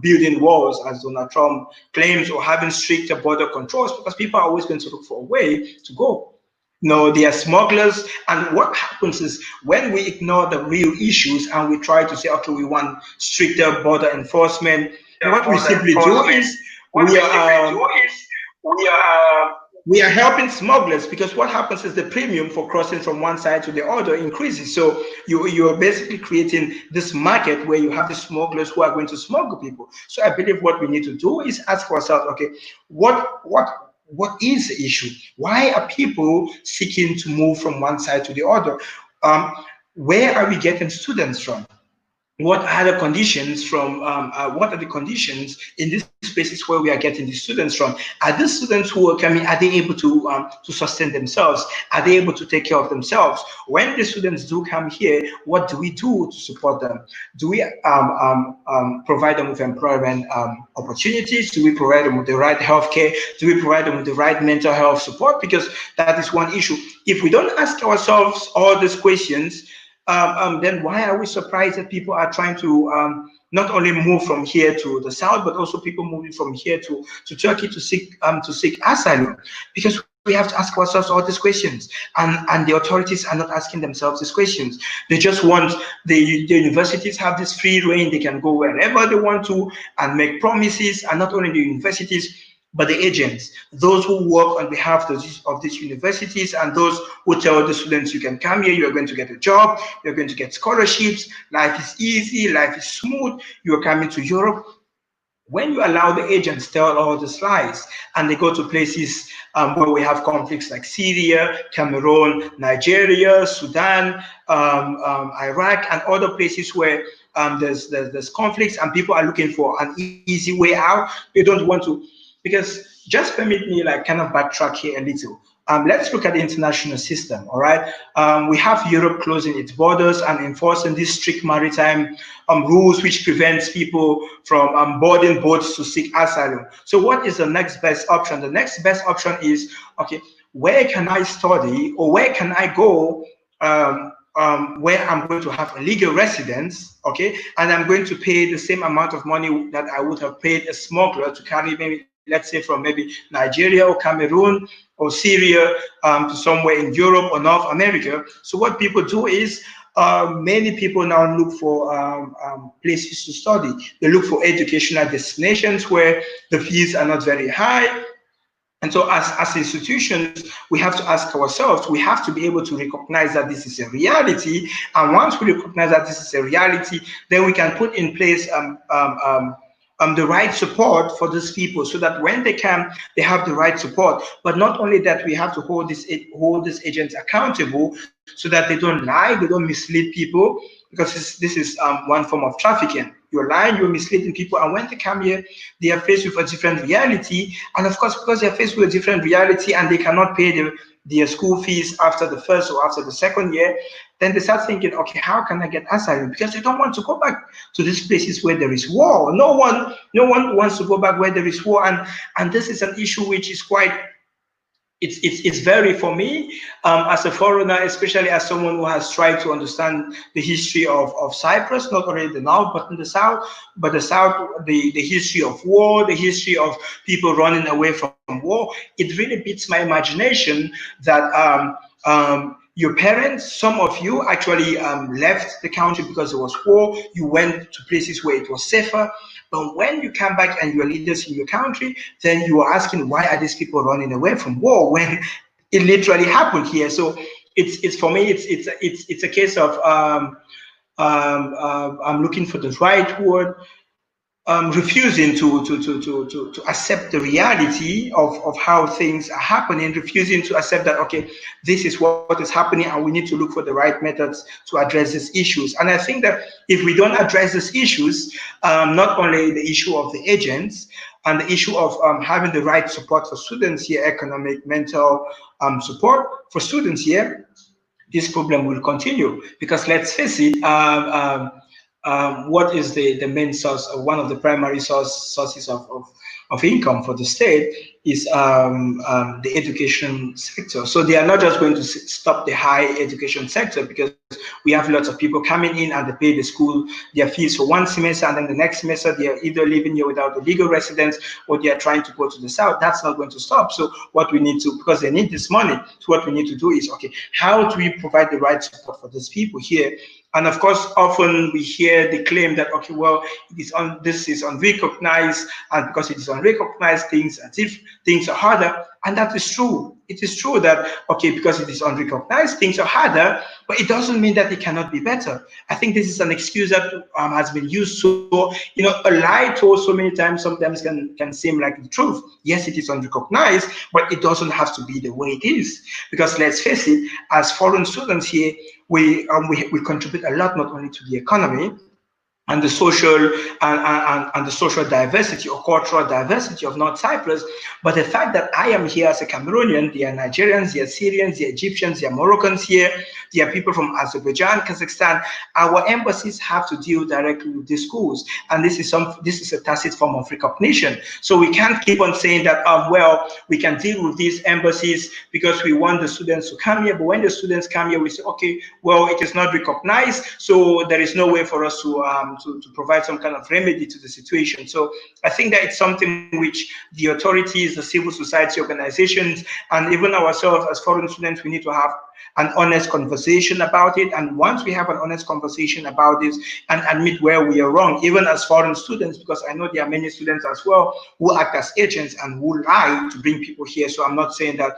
building walls, as Donald Trump claims, or having stricter border controls, because people are always going to look for a way to go. No, they are smugglers. And what happens is when we ignore the real issues and we try to say, okay, we want stricter border enforcement, what we simply do is we are helping smugglers, because what happens is the premium for crossing from one side to the other increases. So you are basically creating this market where you have the smugglers who are going to smuggle people. So I believe what we need to do is ask ourselves, okay, what is the issue? Why are people seeking to move from one side to the other? Where are we getting students from? What are the conditions from? What are the conditions in these places where we are getting the students from? Are these students who are coming, are they able to sustain themselves? Are they able to take care of themselves? When the students do come here, what do we do to support them? Do we provide them with employment opportunities? Do we provide them with the right healthcare? Do we provide them with the right mental health support? Because that is one issue. If we don't ask ourselves all these questions, then why are we surprised that people are trying to not only move from here to the south, but also people moving from here to Turkey to seek asylum? Because we have to ask ourselves all these questions, and the authorities are not asking themselves these questions. They just want the universities have this free reign; they can go wherever they want to and make promises. And not only the universities, but the agents, those who work on behalf of these universities, and those who tell the students, you can come here, you're going to get a job, you're going to get scholarships, life is easy, life is smooth, you're coming to Europe. When you allow the agents tell all these lies, and they go to places where we have conflicts like Syria, Cameroon, Nigeria, Sudan, Iraq, and other places where there's conflicts and people are looking for an easy way out, they don't want to. Because just permit me like kind of backtrack here a little. Let's look at the international system, all right? We have Europe closing its borders and enforcing these strict maritime rules, which prevents people from boarding boats to seek asylum. So what is the next best option? The next best option is, okay, where can I study, or where can I go where I'm going to have a legal residence, okay? And I'm going to pay the same amount of money that I would have paid a smuggler to carry maybe, let's say, from maybe Nigeria or Cameroon or Syria to somewhere in Europe or North America. So what people do is many people now look for places to study. They look for educational destinations where the fees are not very high. And so as institutions, we have to ask ourselves, we have to be able to recognize that this is a reality. And once we recognize that this is a reality, then we can put in place the right support for these people, so that when they come, they have the right support. But not only that, we have to hold these agents accountable, so that they don't lie, they don't mislead people, because this is one form of trafficking. You're lying, you're misleading people, and when they come here, they are faced with a different reality. And of course, because they're faced with a different reality and they cannot pay their school fees after the first or after the second year, then they start thinking, okay, how can I get asylum? Because they don't want to go back to these places where there is war. No one wants to go back where there is war, and this is an issue which is quite. It's very, for me, as a foreigner, especially as someone who has tried to understand the history of Cyprus, not only the north, but in the south, the history of war, the history of people running away from war. It really beats my imagination that your parents, some of you actually left the country because there was war. You went to places where it was safer. But when you come back and you're leaders in your country, then you are asking, why are these people running away from war when it literally happened here? So it's for me, it's a case of I'm looking for the right word. Refusing to accept the reality of how things are happening, refusing to accept that, okay, this is what is happening and we need to look for the right methods to address these issues. And I think that if we don't address these issues, not only the issue of the agents and the issue of having the right support for students here, economic, mental support for students here, this problem will continue. Because let's face it, what is the main source, or one of the primary sources of income for the state is the education sector. So they are not just going to stop the high education sector, because we have lots of people coming in and they pay the school their fees for one semester, and then the next semester they are either living here without a legal residence or they are trying to go to the south. That's not going to stop. So what we need to, because they need this money, so what we need to do is, okay, how do we provide the right support for these people here? And of course, often we hear the claim that, okay, well, this is unrecognized, and because it is unrecognized, things are harder. And that is true. It is true that, okay, because it is unrecognized, things are harder, but it doesn't mean that it cannot be better. I think this is an excuse that has been used. So, a lie told so many times sometimes can seem like the truth. Yes, it is unrecognized, but it doesn't have to be the way it is. Because let's face it, as foreign students here, we contribute a lot, not only to the economy and the social and the social diversity or cultural diversity of North Cyprus, but the fact that I am here as a Cameroonian, there are Nigerians, there are Syrians, there are Egyptians, there are Moroccans here, there are people from Azerbaijan, Kazakhstan. Our embassies have to deal directly with these schools, and this is a tacit form of recognition. So we can't keep on saying that, well, we can deal with these embassies because we want the students to come here, but when the students come here, we say, okay, well, it is not recognized, so there is no way for us to provide some kind of remedy to the situation. So I think that it's something which the authorities, the civil society organizations, and even ourselves as foreign students, we need to have an honest conversation about it. And once we have an honest conversation about this and admit where we are wrong, even as foreign students, because I know there are many students as well who act as agents and who lie to bring people here. So I'm not saying that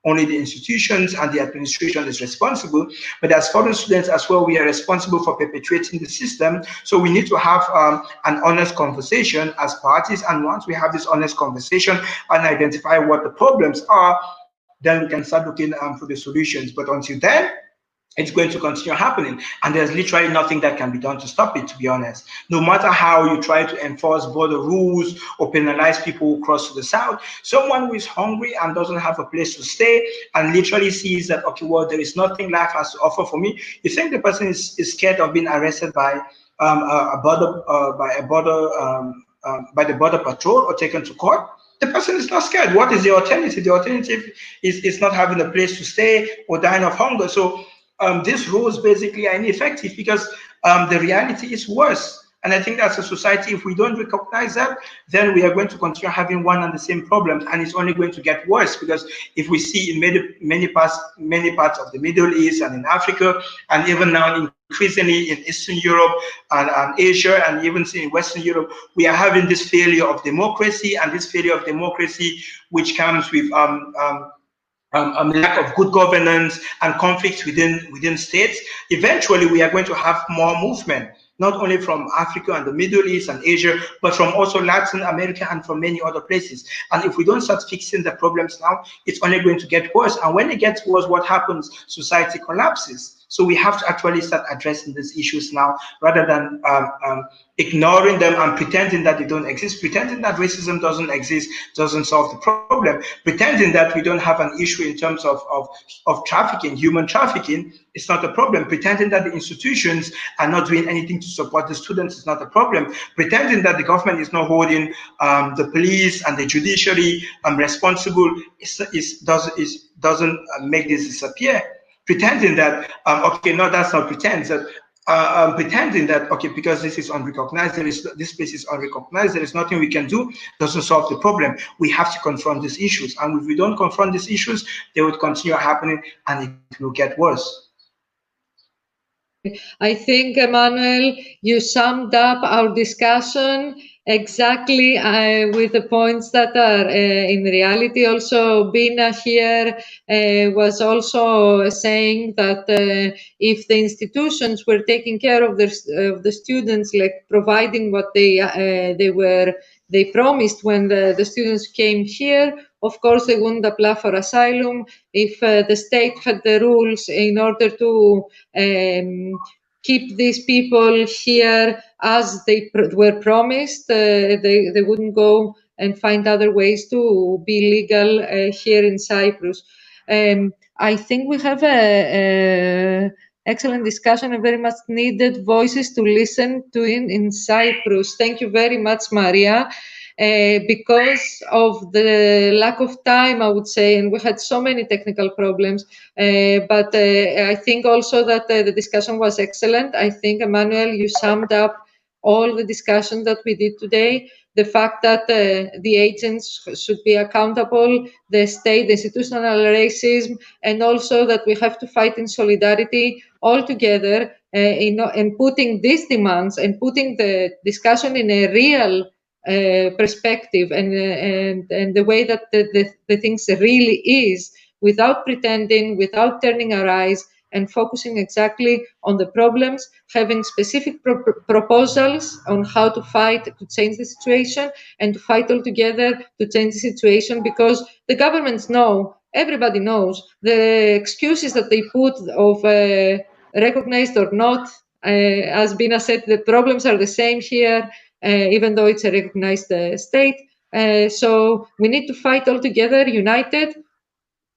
only the institutions and the administration is responsible, but as foreign students as well, we are responsible for perpetuating the system. So we need to have an honest conversation as parties. And once we have this honest conversation and identify what the problems are, then we can start looking for the solutions. But until then, it's going to continue happening, and there's literally nothing that can be done to stop it, to be honest. No matter how you try to enforce border rules or penalize people who cross to the south, someone who is hungry and doesn't have a place to stay and literally sees that, okay, well, there is nothing life has to offer for me. You think the person is scared of being arrested by the border patrol or taken to court? The person is not scared. What is the alternative? The alternative is not having a place to stay or dying of hunger. So these rules basically are ineffective because the reality is worse. And I think as a society, if we don't recognize that, then we are going to continue having one and the same problems, and it's only going to get worse. Because if we see in many parts of the Middle East and in Africa, and even now increasingly in Eastern Europe and Asia, and even in Western Europe, we are having this failure of democracy, and this failure of democracy, which comes with lack of good governance and conflicts within states. Eventually, we are going to have more movement. not only from Africa and the Middle East and Asia, but from also Latin America and from many other places. And if we don't start fixing the problems now, it's only going to get worse. And when it gets worse, what happens? Society collapses. So we have to actually start addressing these issues now, rather than ignoring them and pretending that they don't exist. Pretending that racism doesn't exist doesn't solve the problem. Pretending that we don't have an issue in terms of trafficking, human trafficking, it's not a problem. Pretending that the institutions are not doing anything to support the students is not a problem. Pretending that the government is not holding the police and the judiciary responsible doesn't make this disappear. Pretending that okay, no, that's not pretense. Pretending that okay, because this is unrecognized, this place is unrecognized, there is nothing we can do, doesn't solve the problem. We have to confront these issues, and if we don't confront these issues, they would continue happening, and it will get worse. I think, Emmanuel, you summed up our discussion exactly with the points that are in reality. Also, Bina here was also saying that if the institutions were taking care of the students, like providing what they promised when the students came here, of course they wouldn't apply for asylum. If the state had the rules in order to keep these people here as they were promised, they wouldn't go and find other ways to be legal here in Cyprus. I think we have a excellent discussion and very much needed voices to listen to in Cyprus. Thank you very much, Maria. Because of the lack of time, I would say, and we had so many technical problems, but I think also that the discussion was excellent. I think, Emmanuel, you summed up all the discussion that we did today. The fact that the agents should be accountable, the state, the institutional racism, and also that we have to fight in solidarity all together in putting these demands and putting the discussion in a real perspective and the way that the things really is, without pretending, without turning our eyes, and focusing exactly on the problems, having specific proposals on how to fight to change the situation and to fight all together to change the situation, because the governments know, everybody knows, the excuses that they put of recognized or not, as Bina said, the problems are the same here, even though it's a recognized state. So we need to fight all together, united,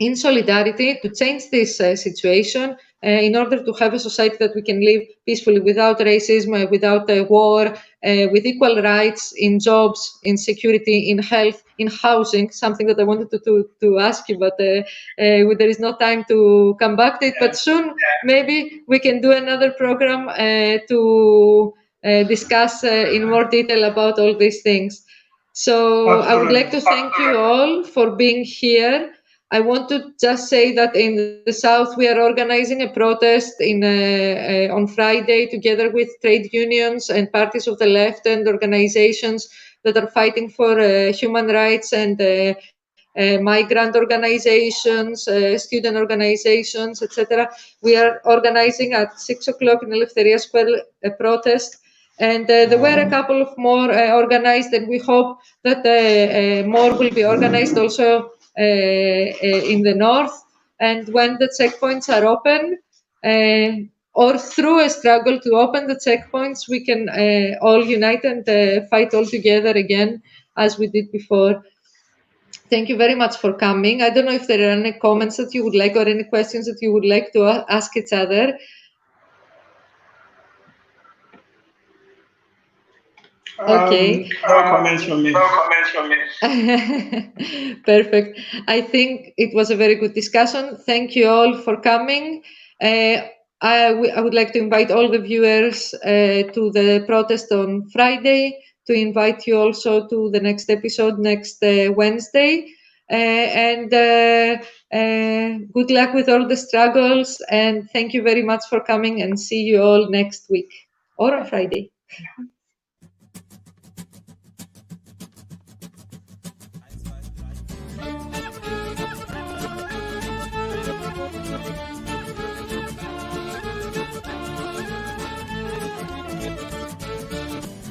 in solidarity, to change this situation in order to have a society that we can live peacefully without racism, without war, with equal rights in jobs, in security, in health, in housing, something that I wanted to ask you, but there is no time to come back to it. But soon, maybe we can do another program to discuss in more detail about all these things. So I would like to thank you all for being here. I want to just say that in the South, we are organizing a protest on Friday together with trade unions and parties of the left and organizations that are fighting for human rights and migrant organizations, student organizations, etc. We are organizing at 6 o'clock in Eleftheria Square a protest. And there were a couple of more organized, and we hope that more will be organized also in the north. And when the checkpoints are open, or through a struggle to open the checkpoints, we can all unite and fight all together again, as we did before. Thank you very much for coming. I don't know if there are any comments that you would like or any questions that you would like to ask each other. Okay. No comments from me. Perfect. I think it was a very good discussion. Thank you all for coming. I would like to invite all the viewers to the protest on Friday, to invite you also to the next episode next Wednesday. And good luck with all the struggles. And thank you very much for coming, and see you all next week or on Friday.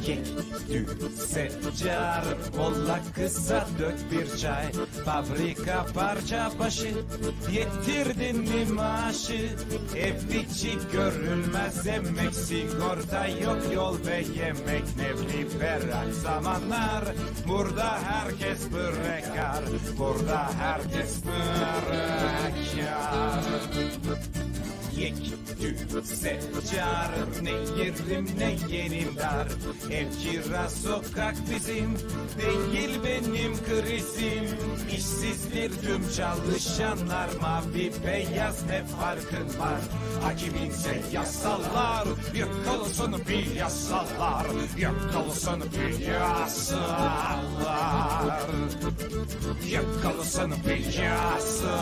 Kek, düğün, seccar, molla kısa dök bir çay. Fabrika parça başı, yettirdin mi maaşı? Ev içi görülmez emek, sigorta yok, yol ve yemek. Neoliberal zamanlar, burada herkes bırakar. Burada herkes bırakar. Yek, düğün, seccar, ne yerim ne yerim dar. Ev kira sokak bizim, değil benim krizim. İşsizdir tüm çalışanlar, mavi beyaz ne farkın var? Hakiminse yasalar, yıkılsın piyasalar, yıkılsın piyasalar, yıkılsın piyasalar.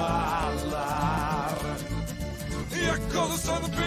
Yıkılsın piyasalar.